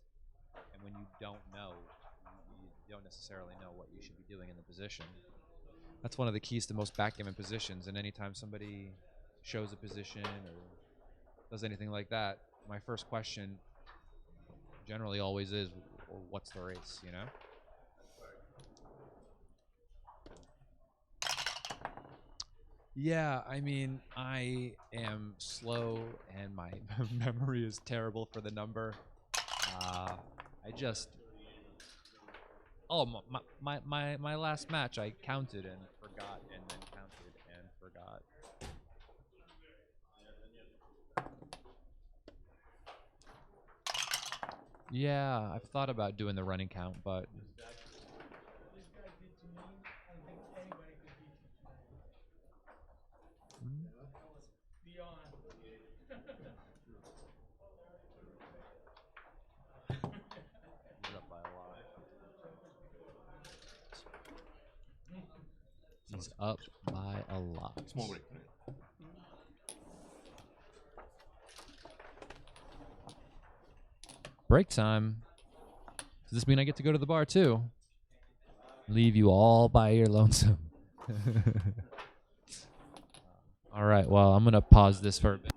And when you don't know, you don't necessarily know what you should be doing in the position. That's one of the keys to most backgammon positions, and anytime somebody shows a position or does anything like that, my first question generally always is, well, what's the race, you know? Yeah, I mean, I am slow and my memory is terrible for the number. I just... Oh, my last match, I counted and forgot, and then counted and forgot. Yeah, I've thought about doing the running count, but... This guy did to me, I don't think anybody could beat you tonight. Hmm? That was beyond. He's up by a lot. He's up by a lot. Small break. Right? Break time. Does this mean I get to go to the bar too? Leave you all by your lonesome. All right, well, I'm going to pause this for a bit.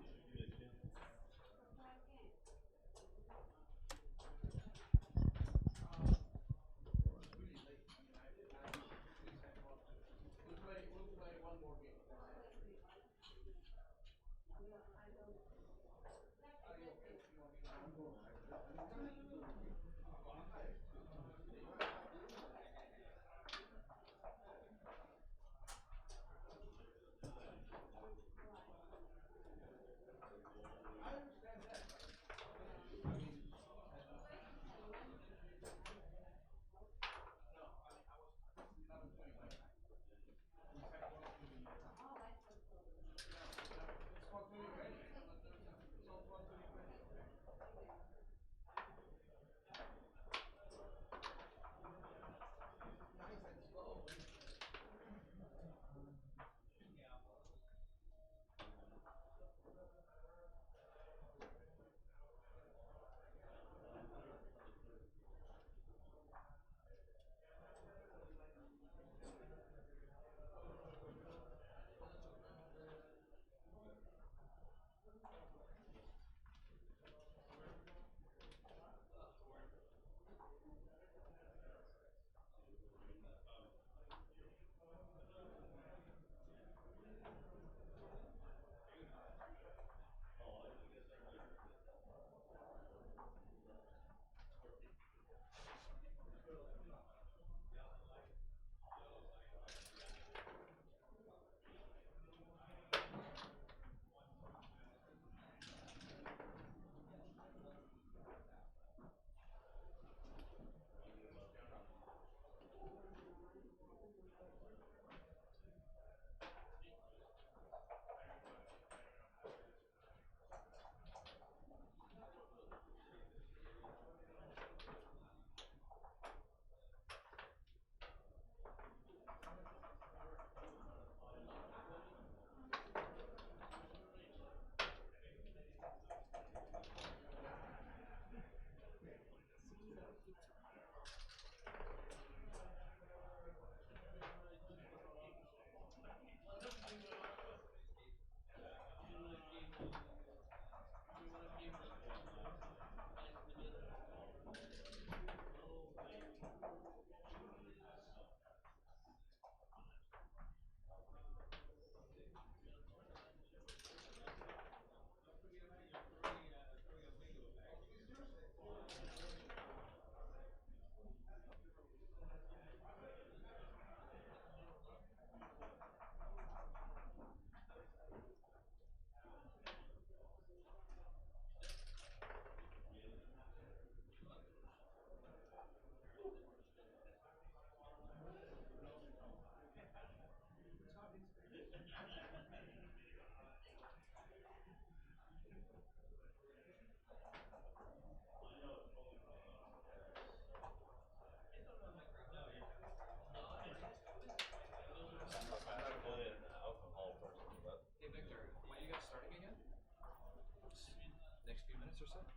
answer set?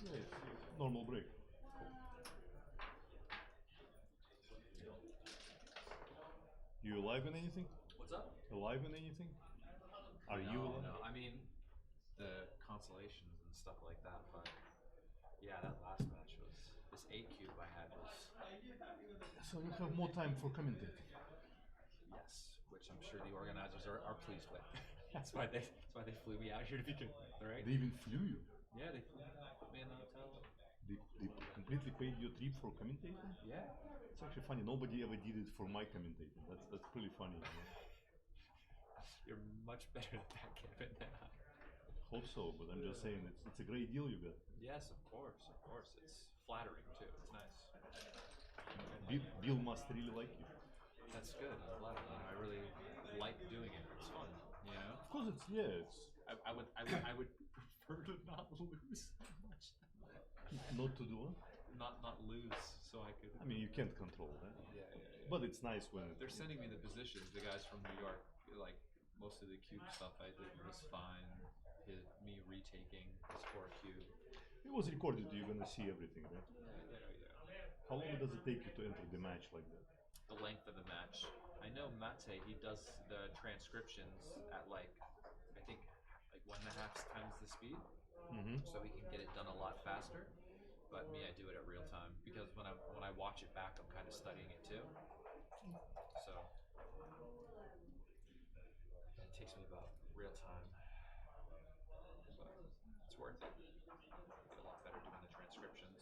Yeah, it's normal break. You alive in anything? What's up? Alive in anything? Are you alive? No, I mean the consolations and stuff like that, but yeah, that last match was this 8 cube I had was So you have more time for commentating. yes, which I'm sure the organizers are pleased with. That's why they flew me out here to be doing that, right? They even flew you. Yeah, they flew me in the hotel. They completely paid your trip for commentating? Yeah. It's actually funny. Nobody ever did it for my commentating. That's pretty funny. You know? You're much better at backgammon than I. Hope so, but I'm just saying it's a great deal you got. Yes, of course. It's flattering too. It's nice. Bill must really like you. That's good. I'm glad. You know, I really like doing it. It's fun. You know. Of course, it's I would prefer to not lose so much. not to do it. Not lose, so I could. I mean, you can't control that. Yeah. But it's nice when They're sending me the positions. The guys from New York, like most of the cube stuff I did was fine. Me retaking the score cube. it was recorded. You're gonna see everything, right? Yeah. How long does it take you to enter the match like that? The length of the match. I know Mate, he does the transcriptions at like 1.5 times the speed, so he can get it done a lot faster. But me, I do it at real time because when I watch it back, I'm kind of studying it too. So it takes me about real time, but it's worth it. Get a lot better doing the transcriptions.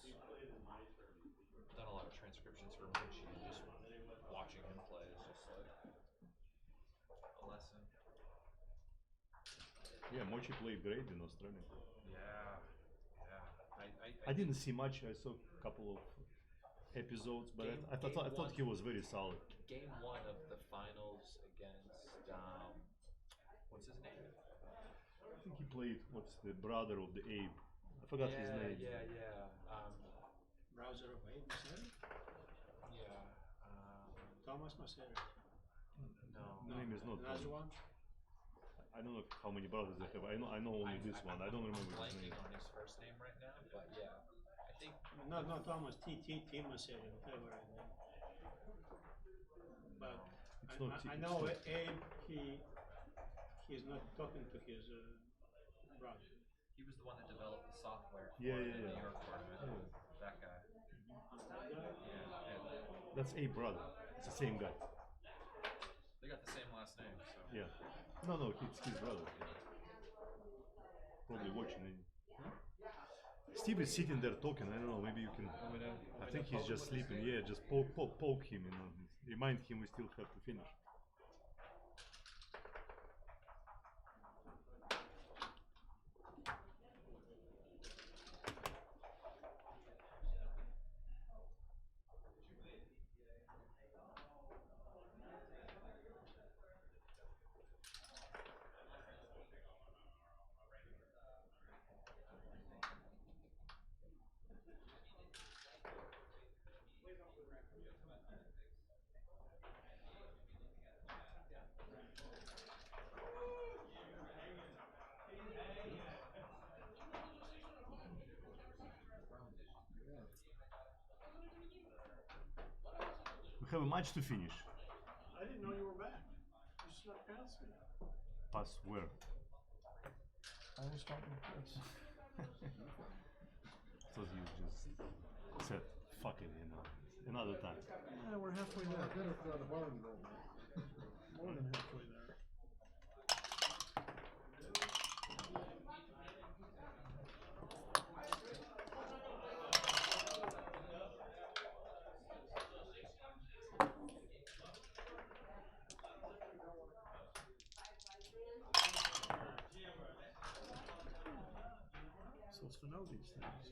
Done a lot of transcriptions for Munchie, and just watching him play is just like a lesson. Yeah, Mochi played great in Australia. Yeah. I didn't see much. I saw a couple of episodes, but I thought he was very solid. Game 1 of the finals against what's his name? I think he played what's the brother of the Abe. I forgot his name. Yeah. Browser of Abe Masseri? Yeah. Thomas Masseri. No. The name is not. Another one? I don't know how many brothers they have. I know only this one. I don't remember his Blanking name. on his first name right now, but yeah, I think No, Thomas. T Masseri, whatever. But It's not T- I it's know not- Abe, he's not talking to his brother. he was the one that developed the software for Yeah. the New York tournament. That guy. That guy? Yeah, and That's Abe brother. It's the same guy. they got the same last name, so. Yeah. No, it's his brother. Probably watching it. Steve is sitting there talking. I don't know. Maybe you can. I think he's just sleeping. Yeah, just poke him. You know, remind him we still have to finish. We have a match to finish. I didn't know you were back. You snuck past me. Pass where? I was talking to Chris. So you just said, fuck it, you know, another time. Yeah, we're halfway I there. better throw the bar in the room, man. More than halfway there. Supposed to know these things.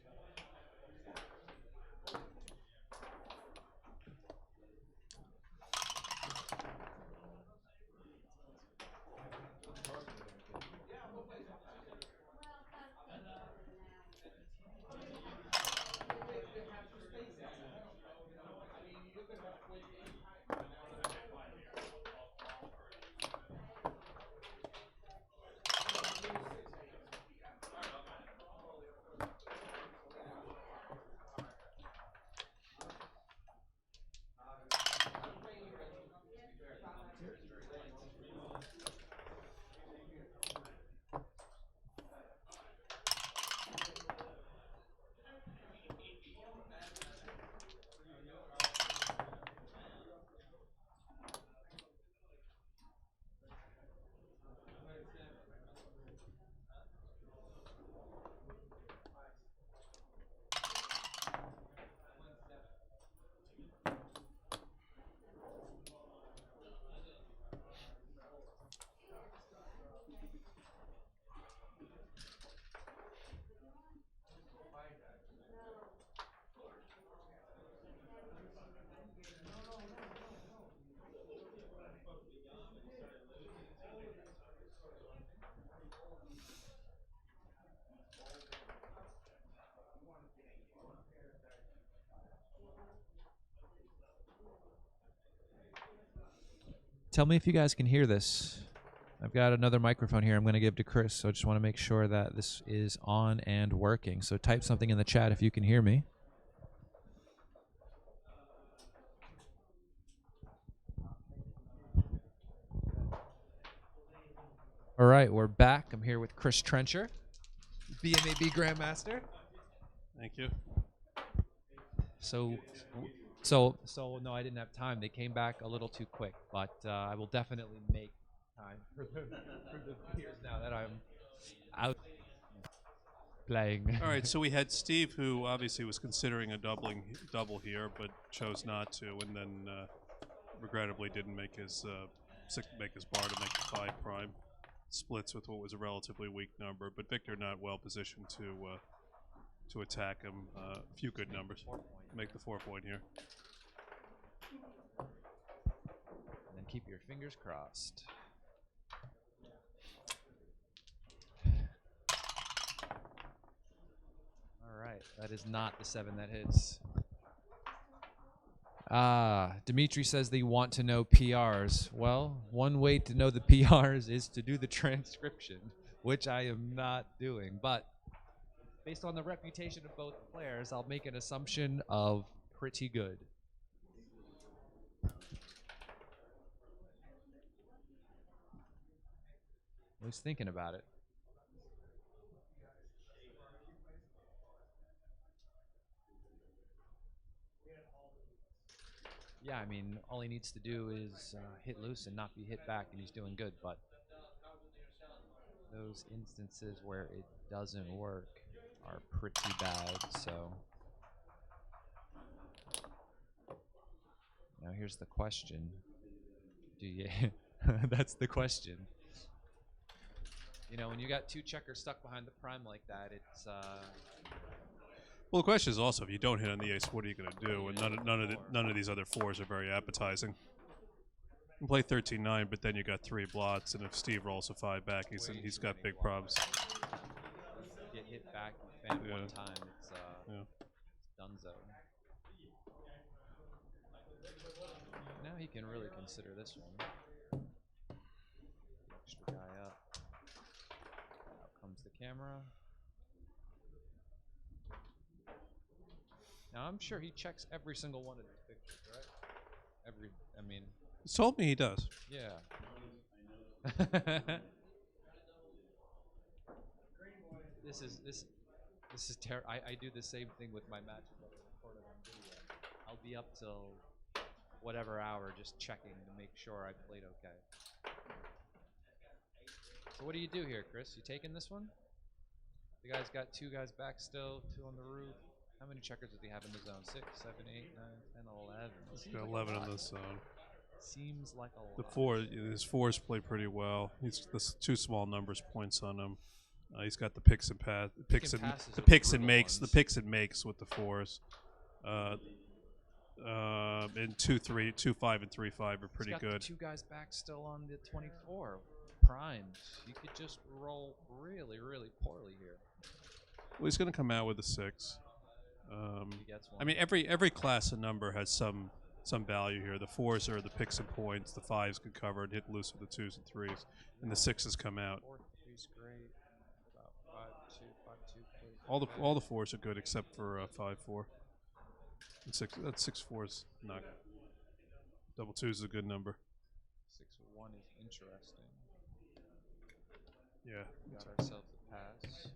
Tell me if you guys can hear this. I've got another microphone here I'm going to give to Chris, so I just want to make sure that this is on and working. So type something in the chat if you can hear me. All right, we're back. I'm here with Chris Trencher, BMAB Grandmaster. Thank you. So no, I didn't have time. They came back a little too quick, but I will definitely make time for the peers now that I'm out playing. All right, so we had Steve, who obviously was considering a double here, but chose not to, and then regrettably didn't make his bar to make the 5 prime. Splits with what was a relatively weak number, but Victor not well positioned to attack him. A few good numbers. Make the 4-point here. And then keep your fingers crossed. All right, that is not the 7 that hits. Dimitri says they want to know PRs. Well, one way to know the PRs is to do the transcription, which I am not doing. But based on the reputation of both players, I'll make an assumption of pretty good. I was thinking about it. Yeah, I mean, all he needs to do is hit loose and not be hit back, and he's doing good. But those instances where it doesn't work are pretty bad, so. Now here's the question. Do you, that's the question. You know, when you got 2 checkers stuck behind the prime like that, it's, Well, the question is also, if you don't hit on the ace, what are you going to do? And none of these other 4s are very appetizing. You can play 13-9, but then you got 3 blots, and if Steve rolls a 5 back, he's got big problems. Get hit back and fan one time, it's donezo. Now he can really consider this one. Extra guy up. Out comes the camera. Now I'm sure he checks every single one of these pictures, right? I mean. He's told me he does. Yeah. This is terrible. I do the same thing with my matches that are recorded on video. I'll be up till whatever hour just checking to make sure I played okay. So what do you do here, Chris? You taking this one? The guy's got 2 guys back still, 2 on the roof. How many checkers does he have in the zone? 6, 7, 8, 9, 10, 11. He's got 11 in this zone. Seems like a lot. His 4s play pretty well. He's the 2 small numbers points on him. He's got the picks and pass, the picks and makes with the 4s. And 2, 3, 2, 5, and 3, 5 are pretty good. 2 guys back still on the 24 primes. You could just roll really, really poorly here. Well, he's going to come out with a 6. I mean, every class and number has some value here. The 4s are the picks and points. The 5s can cover and hit loose with the 2s and 3s, and the 6s come out. 4, 3's great. About 5, 2, 5, 2. All the 4s are good except for 5, 4. And 6, 4 is not. Double 2 is a good number. 6, 1 is interesting. Yeah. Got ourselves a pass.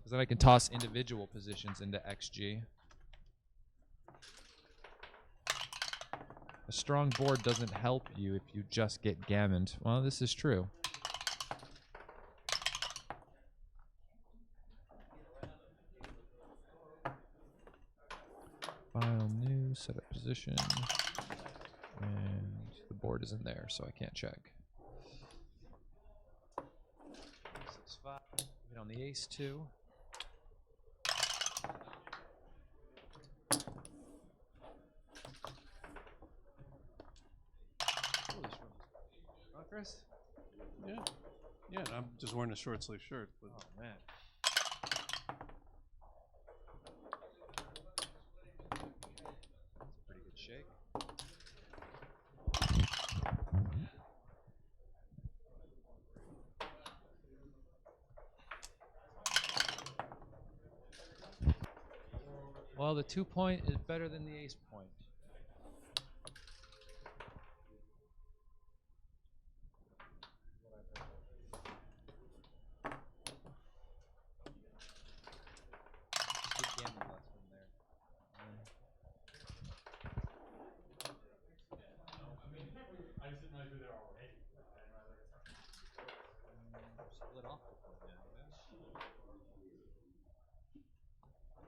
So that I can toss individual positions into XG. A strong board doesn't help you if you just get gammoned. Well, this is true. File new, set up position. And the board isn't there, so I can't check. 6, 5. Hit on the ace 2. Chris? Yeah. Yeah, I'm just wearing a short sleeve shirt. But oh, man. shake. Well, the 2-point is better than the ace point. Good gambling lesson there. Split off the point now, yeah?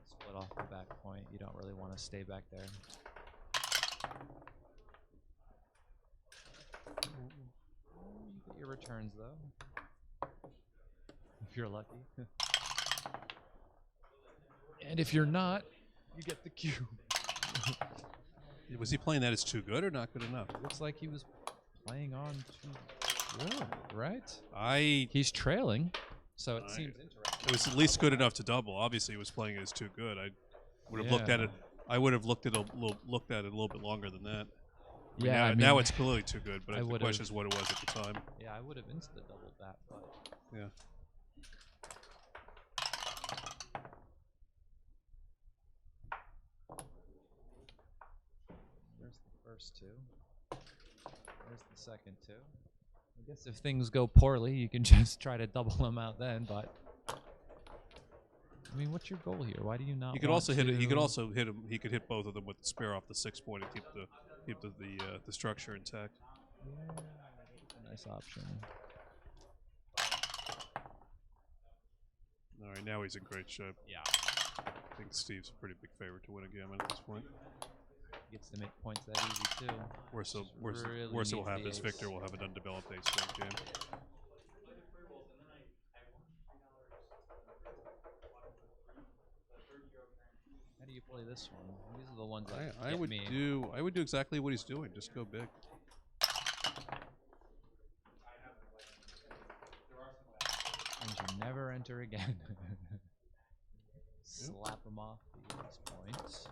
Split off the back point. You don't really want to stay back there. You get your returns though, if you're lucky. And if you're not, you get the cube. Was he playing that as too good or not good enough? Looks like he was playing on too good, right? He's trailing, so it seems interesting. It was at least good enough to double. Obviously, he was playing it as too good. I would have looked at it. I would have looked at it a little bit longer than that. I mean, now it's clearly too good, but the question is what it was at the time. Yeah, I would have insta-doubled that, but yeah. There's the first two. There's the second two. I guess if things go poorly, you can just try to double them out then, but I mean, what's your goal here? Why do you not? You could also hit it. He could also hit him. He could hit both of them with the spare off the 6-point and keep the structure intact. Yeah, that's a nice option. All right, now he's in great shape. Yeah. I think Steve's a pretty big favorite to win a gammon at this point. He gets to make points that easy too. Worse it will happen is Victor will have an undeveloped ace-point game. How do you play this one? These are the ones that I would do exactly what he's doing. Just go big. And you never enter again. Slap him off the ace points.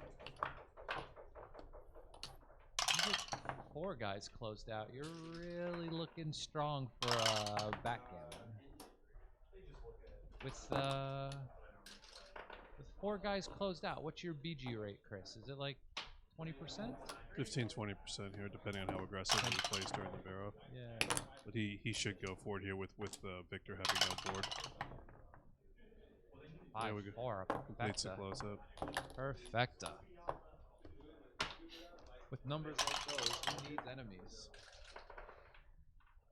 4 guys closed out. You're really looking strong for a backgammon. With 4 guys closed out, what's your BG rate, Chris? Is it like 20%? 15-20% here, depending on how aggressive he plays during the barrow. Yeah. But he should go for it here with Victor having no board. 5-4. Completes the close-up. Perfecta. With numbers like those, who needs enemies?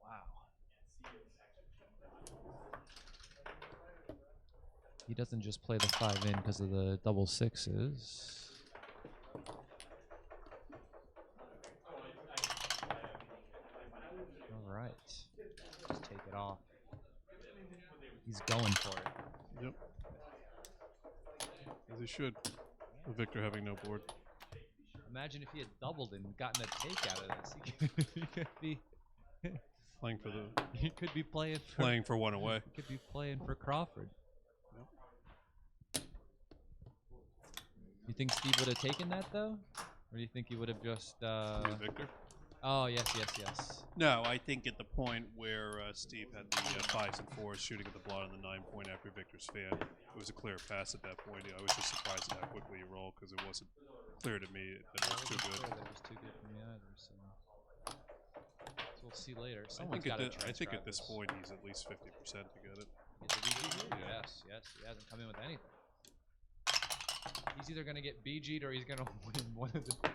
Wow. He doesn't just play the 5 in because of the double 6s. All right. Just take it off. He's going for it. Yep. As he should. With Victor having no board. Imagine if he had doubled and gotten a take out of this. He could be playing for the. He could be playing for one away. He could be playing for Crawford. Yep. You think Steve would have taken that though, or do you think he would have just? Victor. Oh yes. No, I think at the point where Steve had the 5s and 4s shooting at the blot on the 9-point after Victor's fan, it was a clear pass at that point. I was just surprised at how quickly he rolled because it wasn't clear to me that it was too good. That was too good for me either. So we'll see later. I think at this point he's at least 50% to get it. Yes. He hasn't come in with anything. He's either gonna get BG'd or he's gonna win one of the two.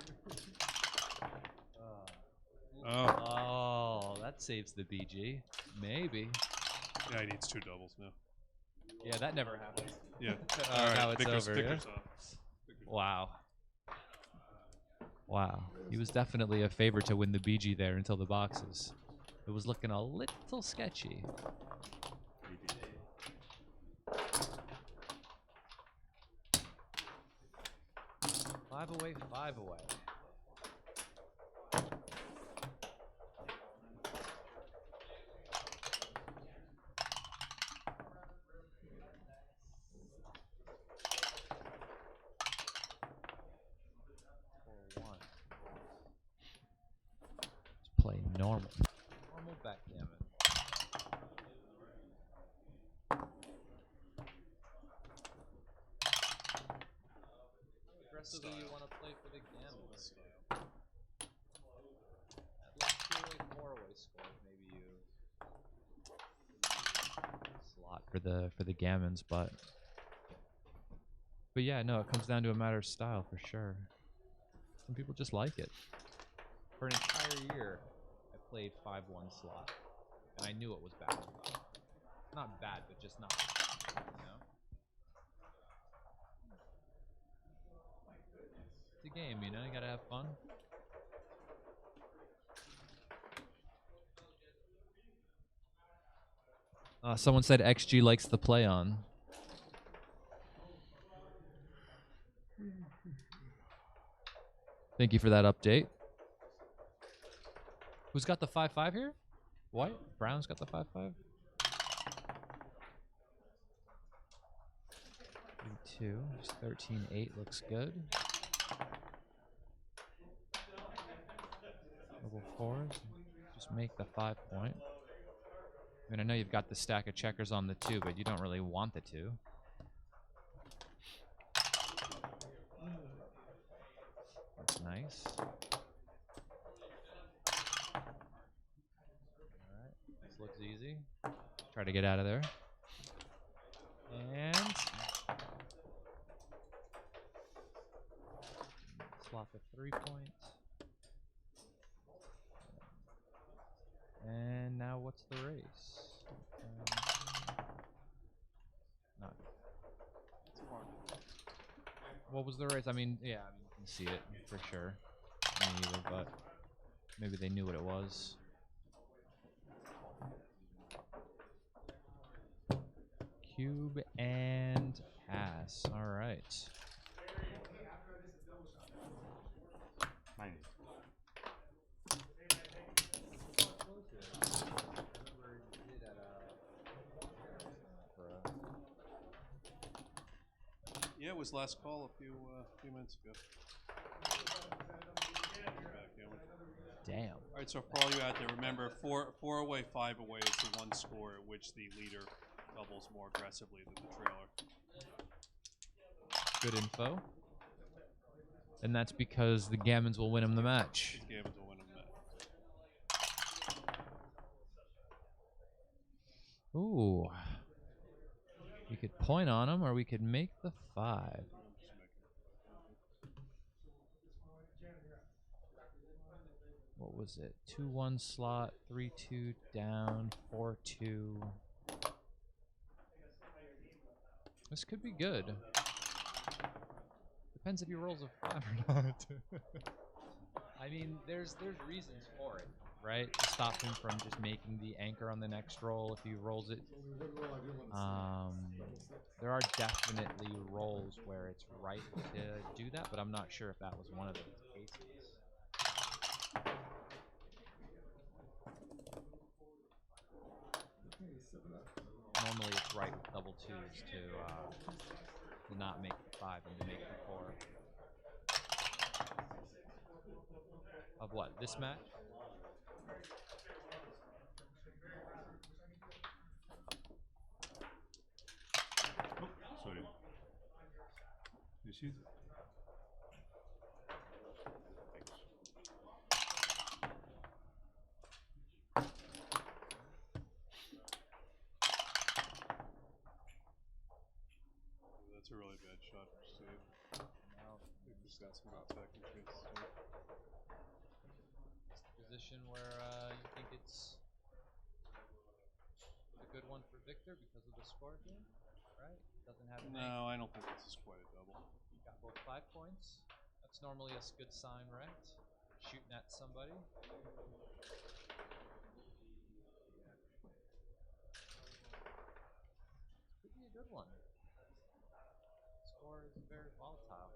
Oh, that saves the BG. Maybe. Yeah, he needs 2 doubles now. Yeah, that never happens. Yeah. All right, now it's Victor's, over. Victor's Wow. Wow. He was definitely a favorite to win the BG there until the boxes. It was looking a little sketchy. 5 away, 5 away. play normal. Normal backgammon. How aggressively you want to play for the gammon? At like 2-way, 4-way scores, maybe you slot for the gammons, but yeah, no, it comes down to a matter of style for sure. Some people just like it. For an entire year, I played 5-1 slot, and I knew it was bad. Not bad, but just not, you know? It's a game, you know? You gotta have fun. Someone said XG likes the play on. Thank you for that update. Who's got the 5-5 here? White? Brown's got the 5-5? 3-2. 13-8 looks good. Double fours. Just make the 5-point. I mean, I know you've got the stack of checkers on the 2, but you don't really want the 2. That's nice. Alright, this looks easy. Try to get out of there. And slot the 3-point. And now what's the race? Not. What was the race? I mean, yeah, I mean, you can see it for sure. Me either, but maybe they knew what it was. Cube and pass. All right. Nice. Yeah, it was last call a few minutes ago. Damn. All right, so for all you out there, remember 4 away, 5 away is the one score at which the leader doubles more aggressively than the trailer. Good info. And that's because the gammons will win him the match. The gammons will win him that. Ooh. We could point on him, or we could make the 5. What was it? 2-1 slot, 3-2 down, 4-2. This could be good. Depends if he rolls a 5 or not. I mean, there's reasons for it, right? To stop him from just making the anchor on the next roll if he rolls it. There are definitely rolls where it's right to do that, but I'm not sure if that was one of those cases. Normally it's right with double 2s to not make the 5 and to make the 4. Of what? This match? Oh, sorry. You see? That's a really bad shot for Steve. I think he's got some second chances. Position where you think it's a good one for Victor because of the score here, right? Doesn't have an No, I don't think this is quite a double. Got both 5 points. That's normally a good sign, right? Shooting at somebody. Could be a good one. Score is very volatile.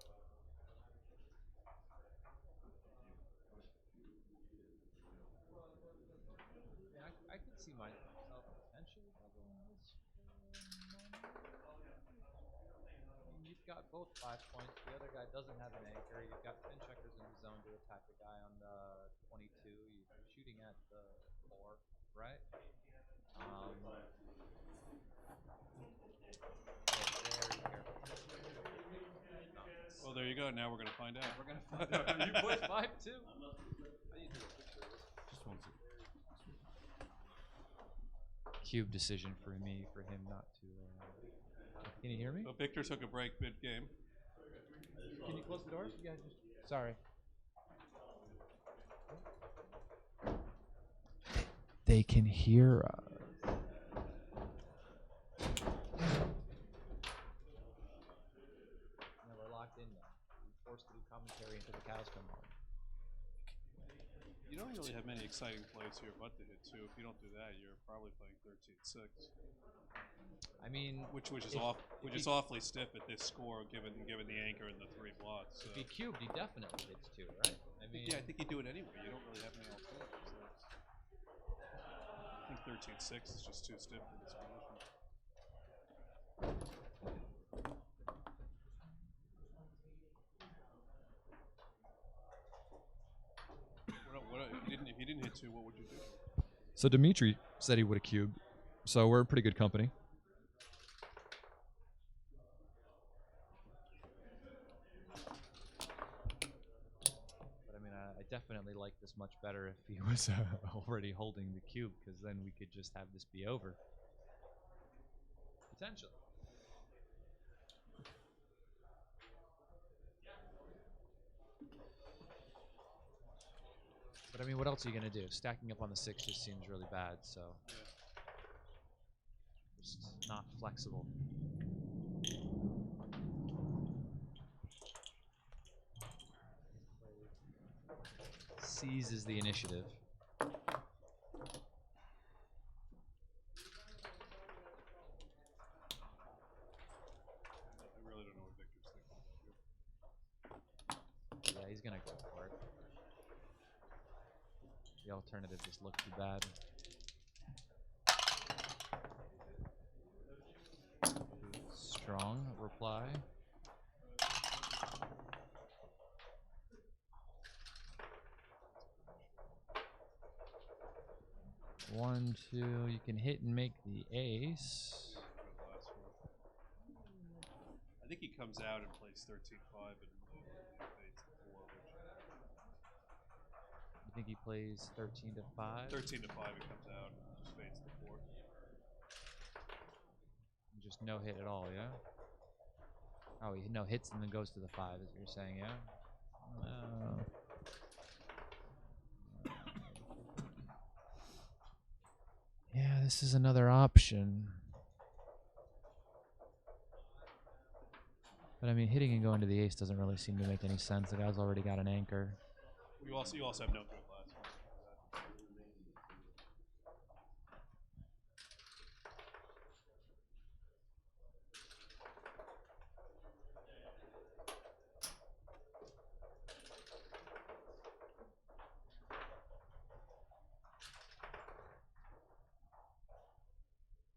Yeah, I could see myself potentially doubling this. I mean, you've got both 5 points. The other guy doesn't have an anchor. You've got 10 checkers in the zone to attack the guy on the 22. You're shooting at the 4, right? Well, there you go. Now we're gonna find out. We're gonna find out. Are you boys 5 too? Just one second. Cube decision for me, for him not to. Can you hear me? So Victor took a break mid game. Can you close the door? Yeah, just. Sorry. They can hear us. Yeah, we're locked in now. We're forced to do commentary until the cows come home. You don't really have many exciting plays here but to hit 2. If you don't do that, you're probably playing 13-6. I mean, Which is awfully stiff at this score, given the anchor and the 3 blocks. So. If he cubed, he definitely hits 2, right? I mean, I think you do it anyway. You don't really have any alternatives. I think 13-6 is just too stiff for this position. If you didn't hit 2, what would you do? so Dimitri said he would have cubed, so we're in pretty good company. But I mean, I definitely like this much better if he was already holding the cube, because then we could just have this be over. Potentially. But I mean, what else are you going to do? Stacking up on the 6 just seems really bad, so. Just not flexible. Seizes the initiative. I really don't know what Victor's thinking about here. Yeah, he's going to go for it. The alternative just looked too bad. Strong reply. One, two, you can hit and make the ace. I think he comes out and plays 13-5 and fades the 4. You think he plays 13 to 5? 13-5, he comes out and just fades the 4. Just no hit at all, yeah? Oh, he no hits and then goes to the 5, is what you're saying, yeah? Yeah, this is another option. But I mean, hitting and going to the ace doesn't really seem to make any sense. The guy's already got an anchor. You also have no good last one.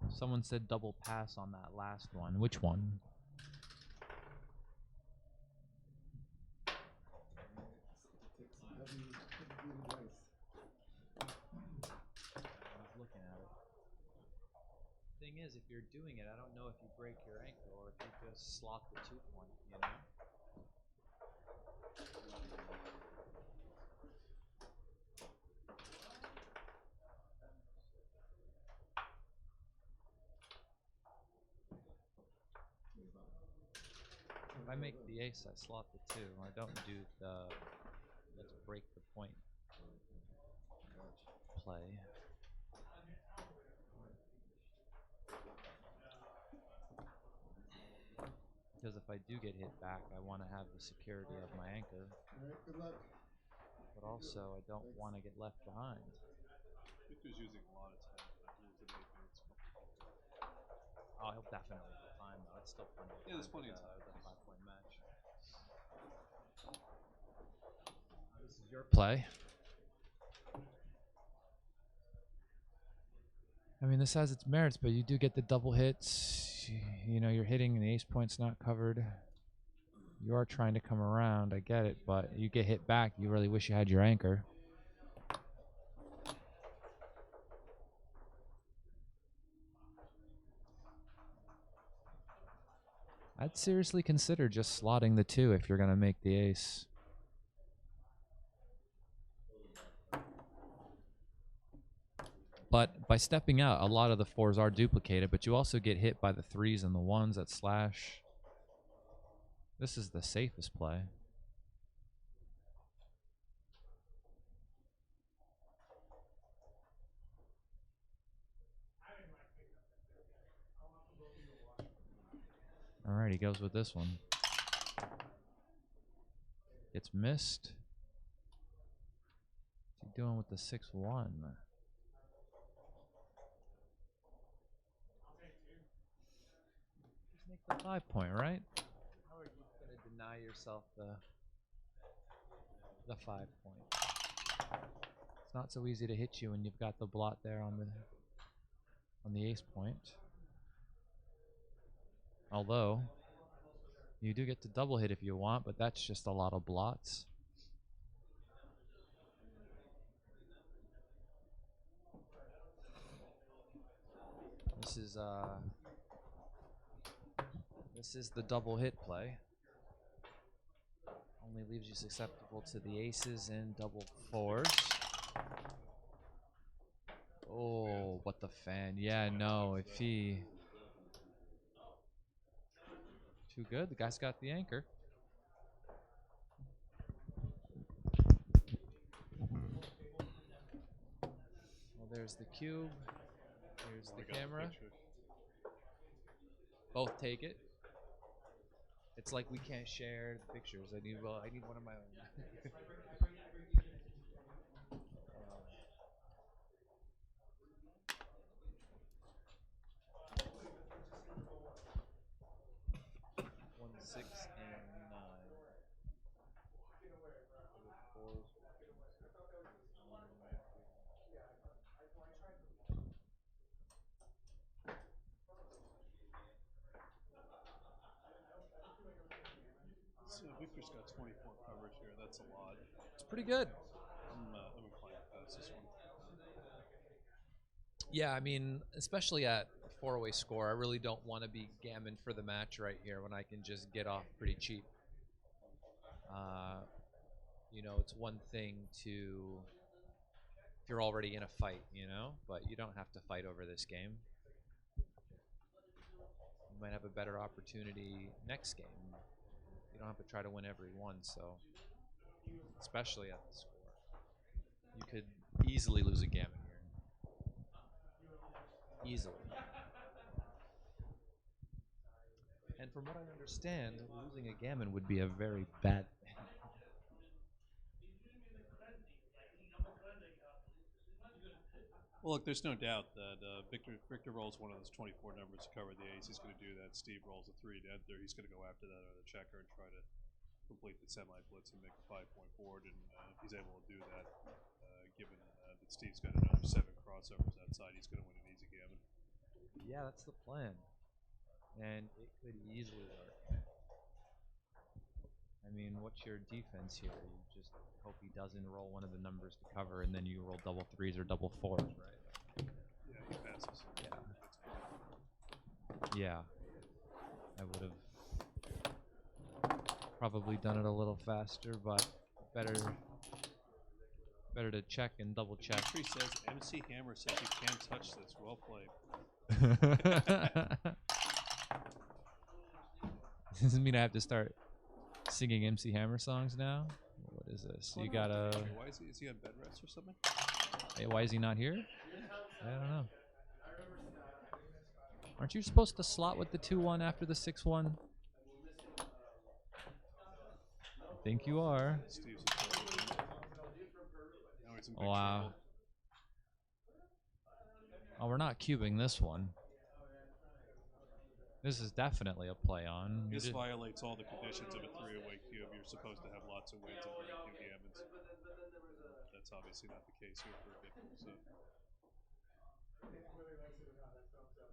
Someone said double pass on that last one. Which one? I was looking at it. Thing is, if you're doing it, I don't know if you break your ankle or if you just slot the 2 point, you know? If I make the ace, I slot the 2. I don't do the let's break the point play. Because if I do get hit back, I want to have the security of my anchor. Alright, good luck. But also, I don't want to get left behind. Victor's using a lot of time. Oh, he'll definitely have time, though. It's still plenty of time. Yeah, there's plenty of time. The 5-point match. This is your play. I mean, this has its merits, but you do get the double hits. You know, you're hitting and the ace point's not covered. You are trying to come around, I get it, but you get hit back, you really wish you had your anchor. I'd seriously consider just slotting the 2 if you're going to make the ace. But by stepping out, a lot of the 4s are duplicated, but you also get hit by the 3s and the 1s that slash. This is the safest play. All right, he goes with this one. Gets missed. What's he doing with the 6-1? Just make the 5-point, right? How are you going to deny yourself the 5-point? It's not so easy to hit you when you've got the blot there on the ace point. Although, you do get to double hit if you want, but that's just a lot of blots. This is the double hit play. Only leaves you susceptible to the aces and double 4s. Oh, what the fan. Yeah, no, if he... Too good. The guy's got the anchor. Well, there's the cube. Here's the camera. Both take it. It's like we can't share the pictures. I need one of my own. One, 6, and 9. So Victor's got 24 coverage here. That's a lot. It's pretty good. I'm inclined to pass this one. Yeah, I mean, especially at a 4-way score, I really don't want to be gammon for the match right here when I can just get off pretty cheap. You know, it's one thing to, if you're already in a fight, you know, but you don't have to fight over this game. You might have a better opportunity next game. You don't have to try to win every one, so, especially at the score. You could easily lose a gammon here. Easily. And from what I understand, losing a gammon would be a very bad thing. Well, look, there's no doubt that Victor rolls one of those 24 numbers to cover the ace. He's going to do that. Steve rolls a 3 to enter. He's going to go after that on the checker and try to complete the semi-blitz and make a 5-point board. And if he's able to do that, given that Steve's got another 7 crossovers outside, he's going to win an easy gammon. Yeah, that's the plan. And it could easily work. I mean, what's your defense here? You just hope he doesn't roll one of the numbers to cover, and then you roll double 3s or double 4s, right? Yeah, he passes. Yeah. I would have probably done it a little faster, but better to check and double check. Victory says, MC Hammer says you can't touch this. Well played. Does this mean I have to start singing MC Hammer songs now? What is this? You gotta... Why is he on bed rest or something? Hey, why is he not here? I don't know. Aren't you supposed to slot with the 2-1 after the 6-1? I think you are. Steve's in trouble. Now he's in big Wow. trouble. Oh, we're not cubing this one. This is definitely a play on. This violates all the conditions of a 3-away cube. You're supposed to have lots of wins and very few gammons. That's obviously not the case here for Victor. So.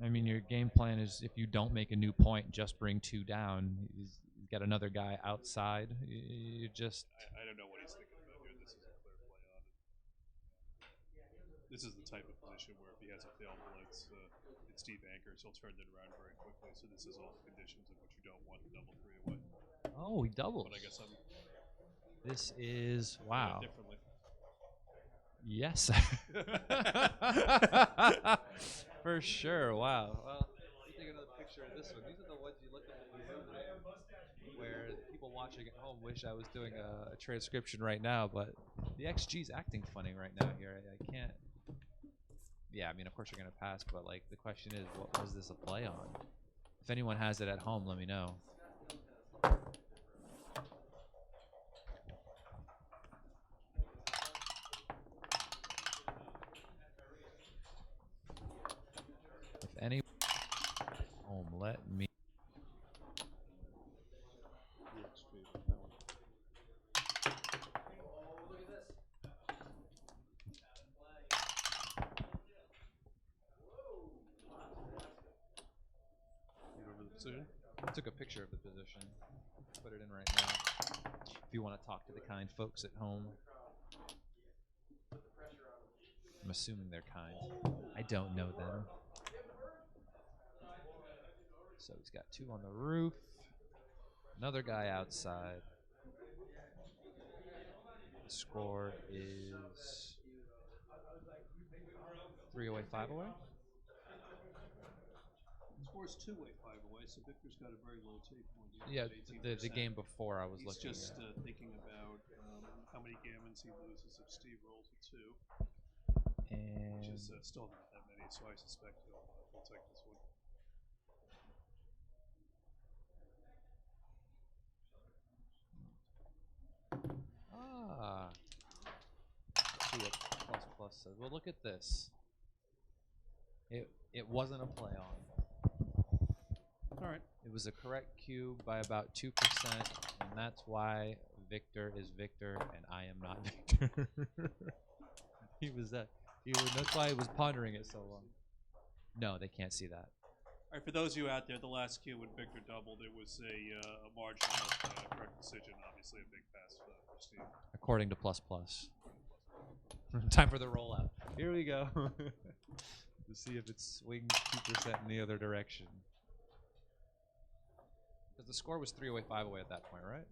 I mean, your game plan is if you don't make a new point, just bring 2 down. You get another guy outside. You just... I don't know what he's thinking about here. This is a clear play on it. This is the type of position where if he has a failed blitz, it's deep anchors, he'll turn it around very quickly. So this is all the conditions of what you don't want to double three away. Oh, he doubles. But I guess I'm This is doing wow. it differently. Yes. For sure. Wow. Well, let me take another picture of this one. These are the ones you look at where people watching at home wish I was doing a transcription right now, but the XG's acting funny right now here. I can't. Yeah, I mean, of course you're going to pass, but like the question is, what was this a play on? If anyone has it at home, let me know. If any home, let me. You remember the position? I took a picture of the position. Put it in right now. If you want to talk to the kind folks at home. I'm assuming they're kind. I don't know them. So he's got two on the roof. Another guy outside. The score is 3 away, 5 away. The score is 2-way, 5 away, so Victor's got a very low take point. Yeah, the game before I was He's looking just at. thinking about how many gammons he loses if Steve rolls a 2. And Which is still not that many, so I suspect he'll take this one. Let's see what plus says. Well, look at this. It wasn't a play on. All right. It was a correct cube by about 2%, and that's why Victor is Victor and I am not Victor. He was that. That's why he was pondering it so long. No, they can't see that. All right, for those of you out there, the last cue when Victor doubled, it was a marginal correct decision. Obviously, a big pass for Steve. According to plus plus. Time for the rollout. Here we go. To see if it swings 2% in the other direction. Because the score was 3 away, 5 away at that point, right?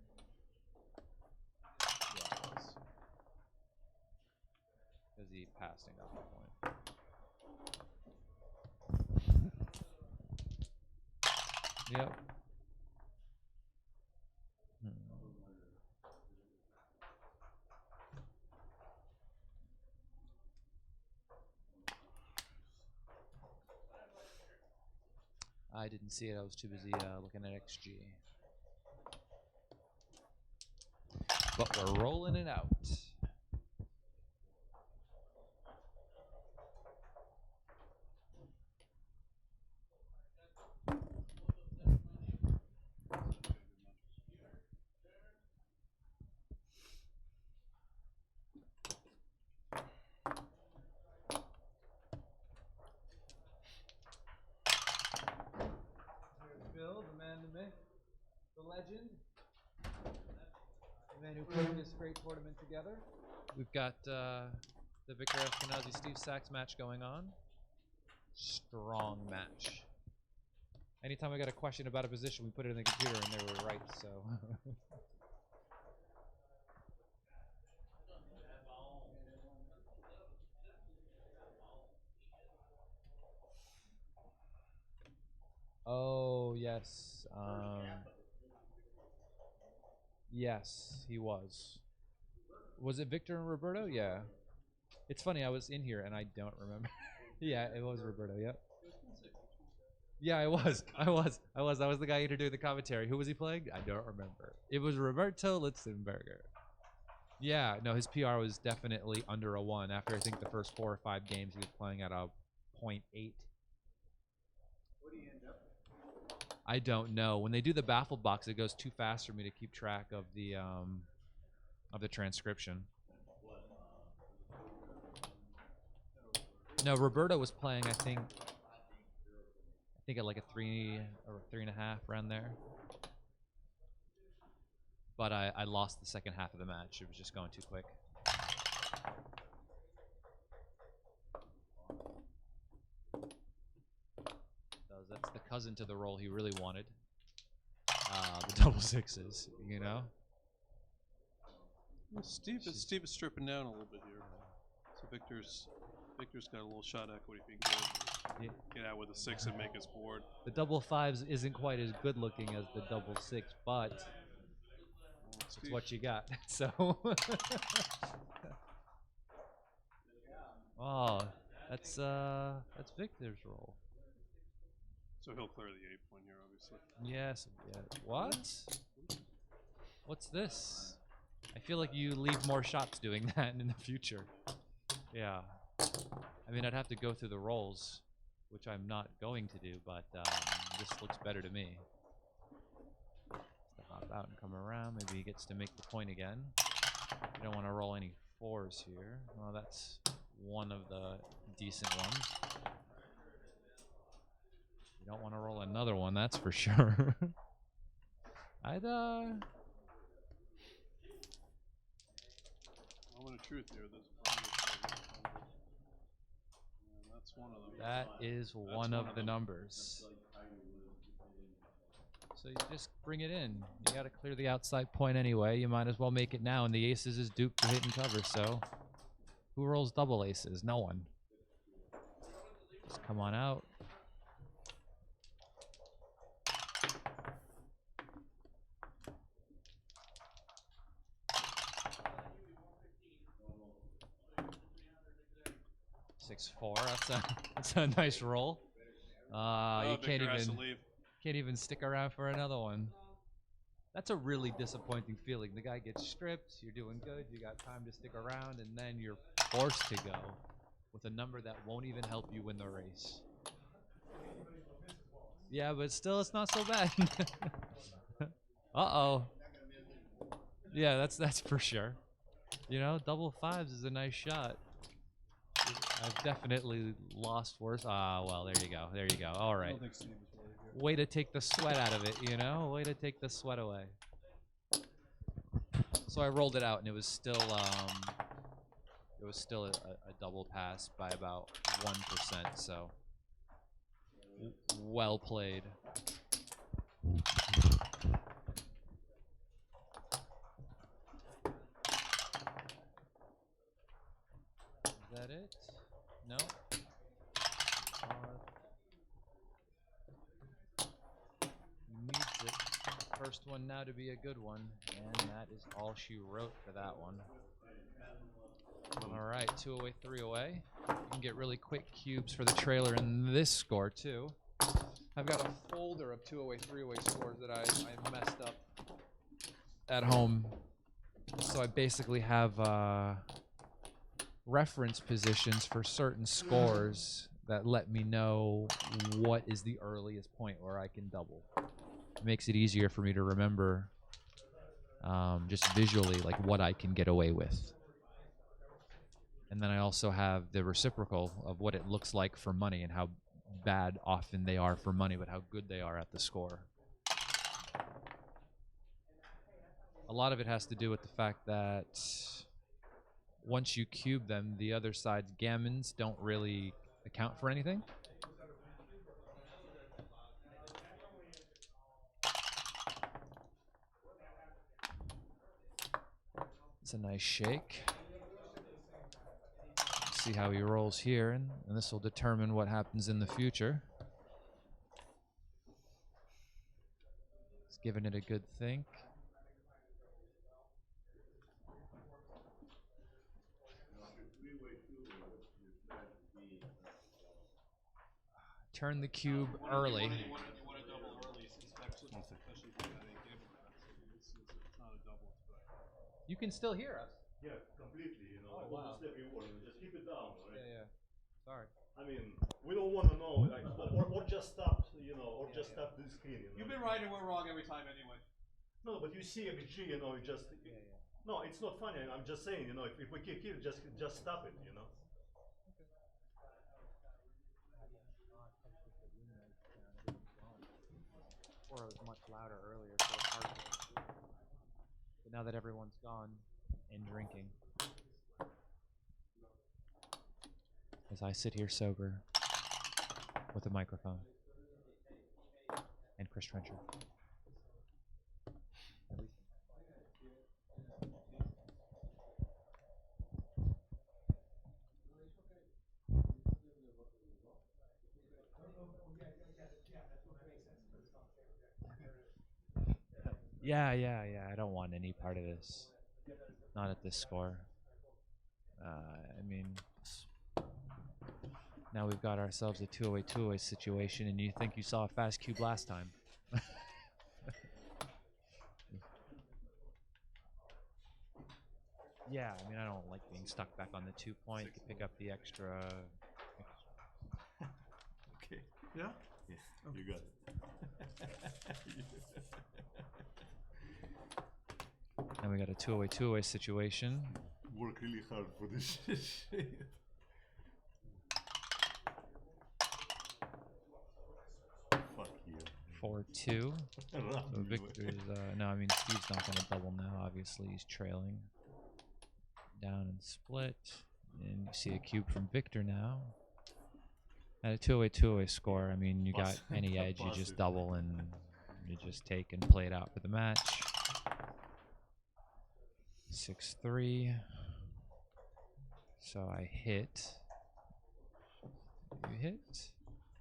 Yeah, it was. Because he passed and got the point. Yep. I didn't see it. I was too busy looking at XG. But we're rolling it out. Bill, the man, the myth, the legend, the man who put this great tournament together. We've got the Victor Ashkenazi Steve Sachs match going on. Strong match. Anytime I got a question about a position, we put it in the computer and they were right, so. Oh, yes. Yes, he was. Was it Victor and Roberto? Yeah. It's funny, I was in here and I don't remember. Yeah, it was Roberto, yep. Yeah, I was the guy here doing the commentary. Who was he playing? I don't remember. It was Roberto Litzenberger. Yeah, no, his PR was definitely under a 1 after I think the first 4 or 5 games he was playing at a 0.8. I don't know. When they do the baffled box, it goes too fast for me to keep track of the transcription. No, Roberto was playing, I think at like a 3 or 3.5 around there. But I lost the second half of the match. It was just going too quick. cousin to the roll he really wanted. The double sixes, you know? Well, Steve is stripping down a little bit here. So Victor's got a little shot equity if he can get out with a 6 and make his board. The double fives isn't quite as good looking as the double six, but it's what you got. So, oh, that's Victor's roll. So he'll clear the 8-point here, obviously. Yes. Yeah. What? What's this? I feel like you leave more shots doing that in the future. Yeah. I mean, I'd have to go through the rolls, which I'm not going to do, but this looks better to me. To hop out and come around. Maybe he gets to make the point again. You don't want to roll any 4s here. Well, that's one of the decent ones. You don't want to roll another one, that's for sure. I'd Moment of truth here. That's one of them. That is one of the numbers. So you just bring it in. You got to clear the outside point anyway. You might as well make it now. And the aces is duped to hit and cover. So who rolls double aces? No one. Just come on out. Six, 4. That's a nice roll. You can't even stick around for another one. That's a really disappointing feeling. The guy gets stripped. You're doing good. You got time to stick around, and then you're forced to go with a number that won't even help you win the race. Yeah, but still, it's not so bad. Uh-oh. Yeah, that's for sure. You know, double fives is a nice shot. I've definitely lost worse. Well, there you go. There you go. All right. Way to take the sweat out of it, you know? Way to take the sweat away. So I rolled it out, and it was still a double pass by about 1%. So well played. Is that it? No. Needs it. First one now to be a good one, and that is all she wrote for that one. All right, 2 away, 3 away. You can get really quick cubes for the trailer in this score too. I've got a folder of 2 away, 3 away scores that I messed up at home. So I basically have reference positions for certain scores that let me know what is the earliest point where I can double. It makes it easier for me to remember just visually like what I can get away with. And then I also have the reciprocal of what it looks like for money and how bad often they are for money, but how good they are at the score. A lot of it has to do with the fact that once you cube them, the other side's gammons don't really account for anything. It's a nice shake. See how he rolls here, and this will determine what happens in the future. He's giving it a good think. Turn the cube early. You want to double early, especially if you got 8 gammon effects. It's not a double. You can still hear us. Yeah, completely, you know. Oh, Like wow. almost every word. Just keep it down, right? Yeah. Sorry. I mean, we don't want to know, like, or just stop, you know, or just stop the screen, you know. You've been right and we're wrong every time anyway. No, but you see TXBG, you know, it just. No, it's not funny. I'm just saying, you know, if we keep here, just stop it, you know. Or it was much louder earlier, so it's hard to. But now that everyone's gone and drinking, as I sit here sober with a microphone. And Chris Trencher. Yeah. I don't want any part of this. Not at this score. I mean, now we've got ourselves a 2-away situation, and you think you saw a fast cube last time. Yeah, I mean, I don't like being stuck back on the 2-point to pick up the extra. Okay. Yeah? Yeah, you got it. And we got a 2-away situation. Work really hard for this shit. Fuck you. 4-2. So Run, Victor's, no, I mean, Steve's not going to double now. Obviously, he's trailing. Down and split. And you see a cube from Victor now. At a 2-away score, I mean, you got any edge, you just double and you just take and play it out for the match. 6-3. So I hit. You hit?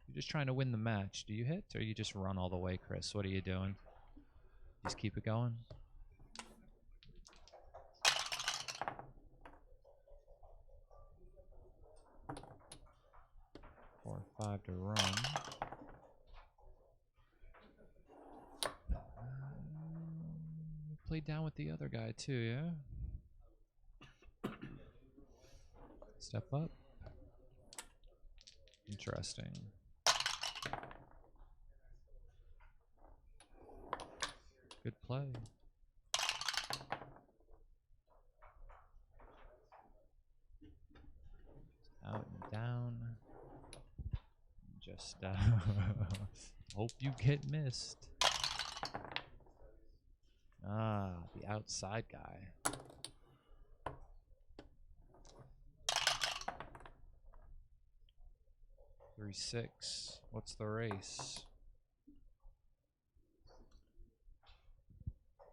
You're just trying to win the match. Do you hit or you just run all the way, Chris? What are you doing? Just keep it going? 4-5 to run. Played down with the other guy too, yeah? Step up. Interesting. Good play. Out and down. Just hope you get missed. Ah, the outside guy. Three, 6. What's the race?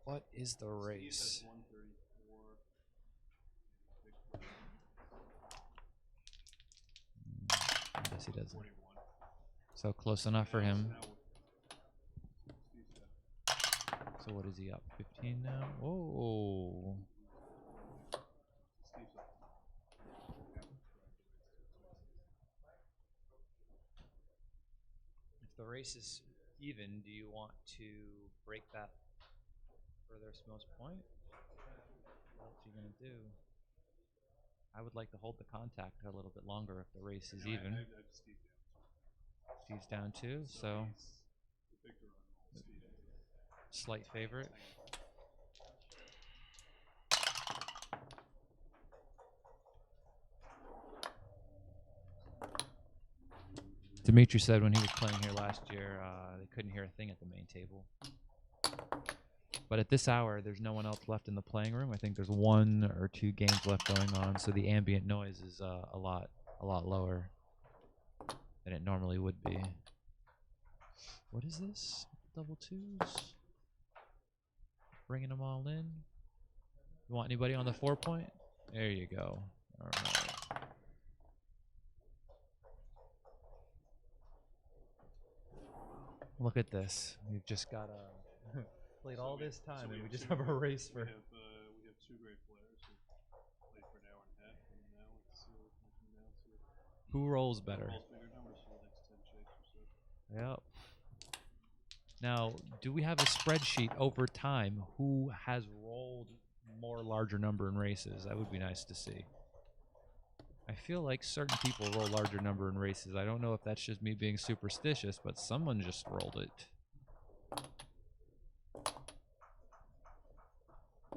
What is the race? Yes, he doesn't. So close enough for him. So what is he up? 15 now? Oh. If the race is even, do you want to break that furthest most point? What else are you going to do? I would like to hold the contact a little bit longer if the race is even. Steve's down too, so slight favorite. Dimitri said when he was playing here last year, they couldn't hear a thing at the main table. But at this hour, there's no one else left in the playing room. I think there's 1 or 2 games left going on, so the ambient noise is a lot lower than it normally would be. What is this? Double 2s? Bringing them all in. You want anybody on the 4-point? There you go. All right. Look at this. We've just got played all this time, and we just have a race for. We have 2 great players who played for an hour and a half, and now it's coming down to Who rolls better? rolls bigger numbers for the next 10 shakes or so. Yep. Now, do we have a spreadsheet over time? Who has rolled more larger number in races? That would be nice to see. I feel like certain people roll larger number in races. I don't know if that's just me being superstitious, but someone just rolled it.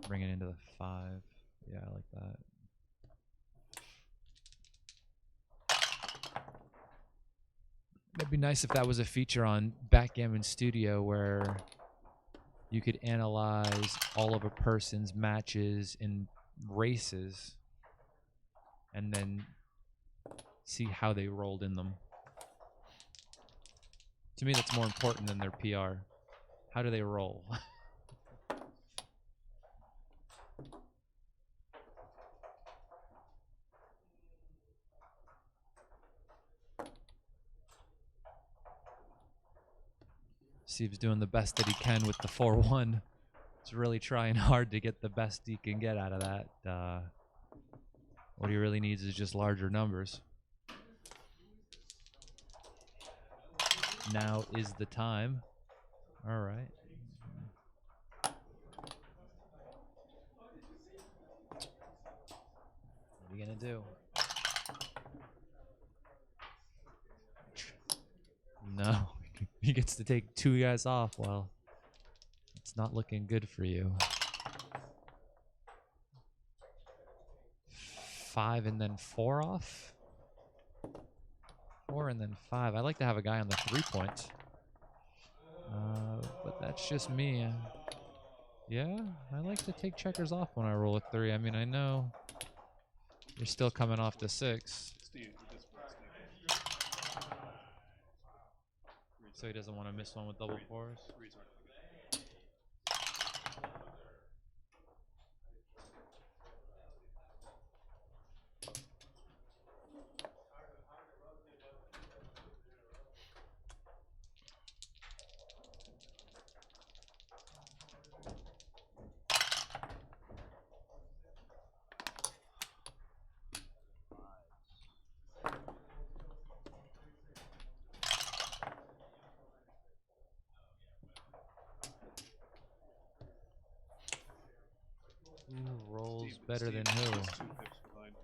Bring it into the 5. Yeah, I like that. It'd be nice if that was a feature on Backgammon Studio where you could analyze all of a person's matches in races and then see how they rolled in them. To me, that's more important than their PR. How do they roll? Steve's doing the best that he can with the 4-1. He's really trying hard to get the best he can get out of that. What he really needs is just larger numbers. Now is the time. All right. What are you going to do? No. He gets to take 2 guys off. Well, it's not looking good for you. 5 and then 4 off? 4 and then 5. I like to have a guy on the 3 points. But that's just me. Yeah, I like to take checkers off when I roll a 3. I mean, I know you're still coming off the 6. Steve, this one, Steve. So he doesn't want to miss one with double 4s? Threes aren't good. Who rolls Steve- better Steve than who? is 2 pips behind.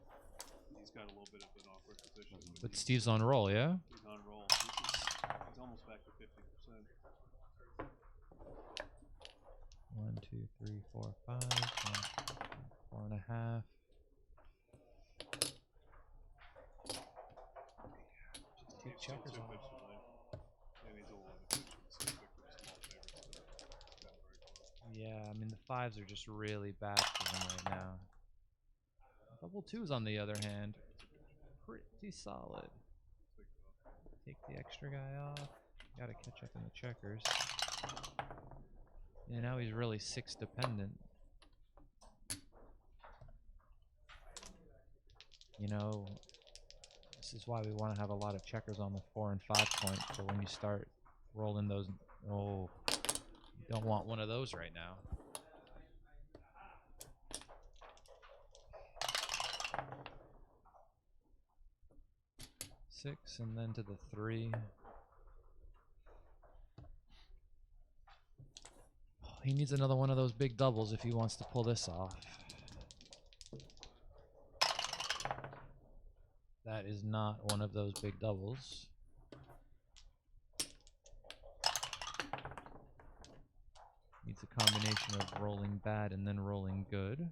He's got a little bit of an awkward position. But Steve's on roll, yeah? He's on roll. He's almost back to 50%. 1, 2, 3, 4, 5, 4.5. Just take He's still checkers 2 off. pips behind. And he's a little inefficient, so Victor's a small favorite. So it's got very close. Yeah, I mean the 5s are just really bad for him right now. Double 2s on the other hand, pretty solid. Take the extra guy off. Gotta catch up in the checkers. And now he's really 6 dependent. You know, this is why we want to have a lot of checkers on the 4 and 5 point for when you start rolling those. Oh, you don't want one of those right now. Six and then to the 3. Oh, he needs another one of those big doubles if he wants to pull this off. That is not one of those big doubles. Needs a combination of rolling bad and then rolling good.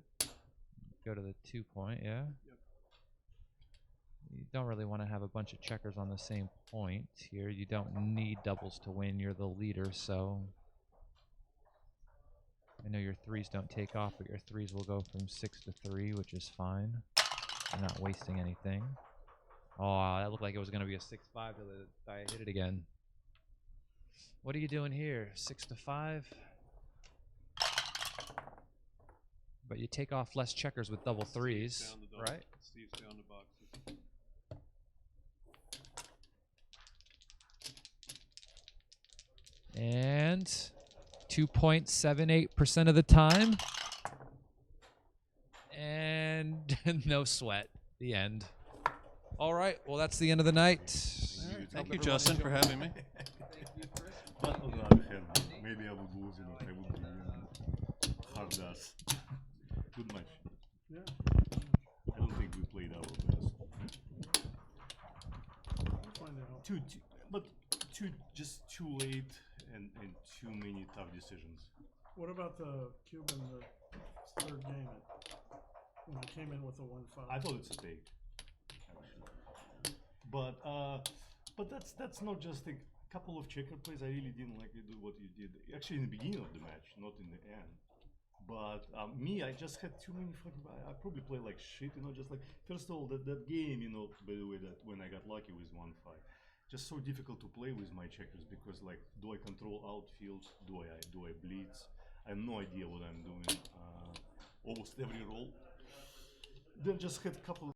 Go to the 2 point, yeah? Yep. You don't really want to have a bunch of checkers on the same point here. You don't need doubles to win. You're the leader, so... I know your 3s don't take off, but your 3s will go from 6 to 3, which is fine. You're not wasting anything. Oh, that looked like it was going to be a 6-5 till I hit it again. What are you doing here? 6 to 5? But you take off less checkers with double 3s, Down the double. right? Steve's down the boxes. And 2.78% of the time. And no sweat. The end. All right. Well, that's the end of the night. Thank you, Justin, for having me. But on the other hand, maybe I would lose, you know, I would be hard ass. Good match. Yeah. I don't think we played our best. We'll find out. But just too late and too many tough decisions. What about the Cuban, the third game? When I came in with a 1-5. I thought it's a take, actually. But that's not just a couple of checker plays. I really didn't like you do what you did. Actually, in the beginning of the match, not in the end. But me, I just had too many fucking. I probably played like shit, you know. Just like first of all, that game, you know. By the way, that when I got lucky with 1-5, just so difficult to play with my checkers because like, do I control outfield? Do I blitz? I have no idea what I'm doing. Almost every roll. Then just had a couple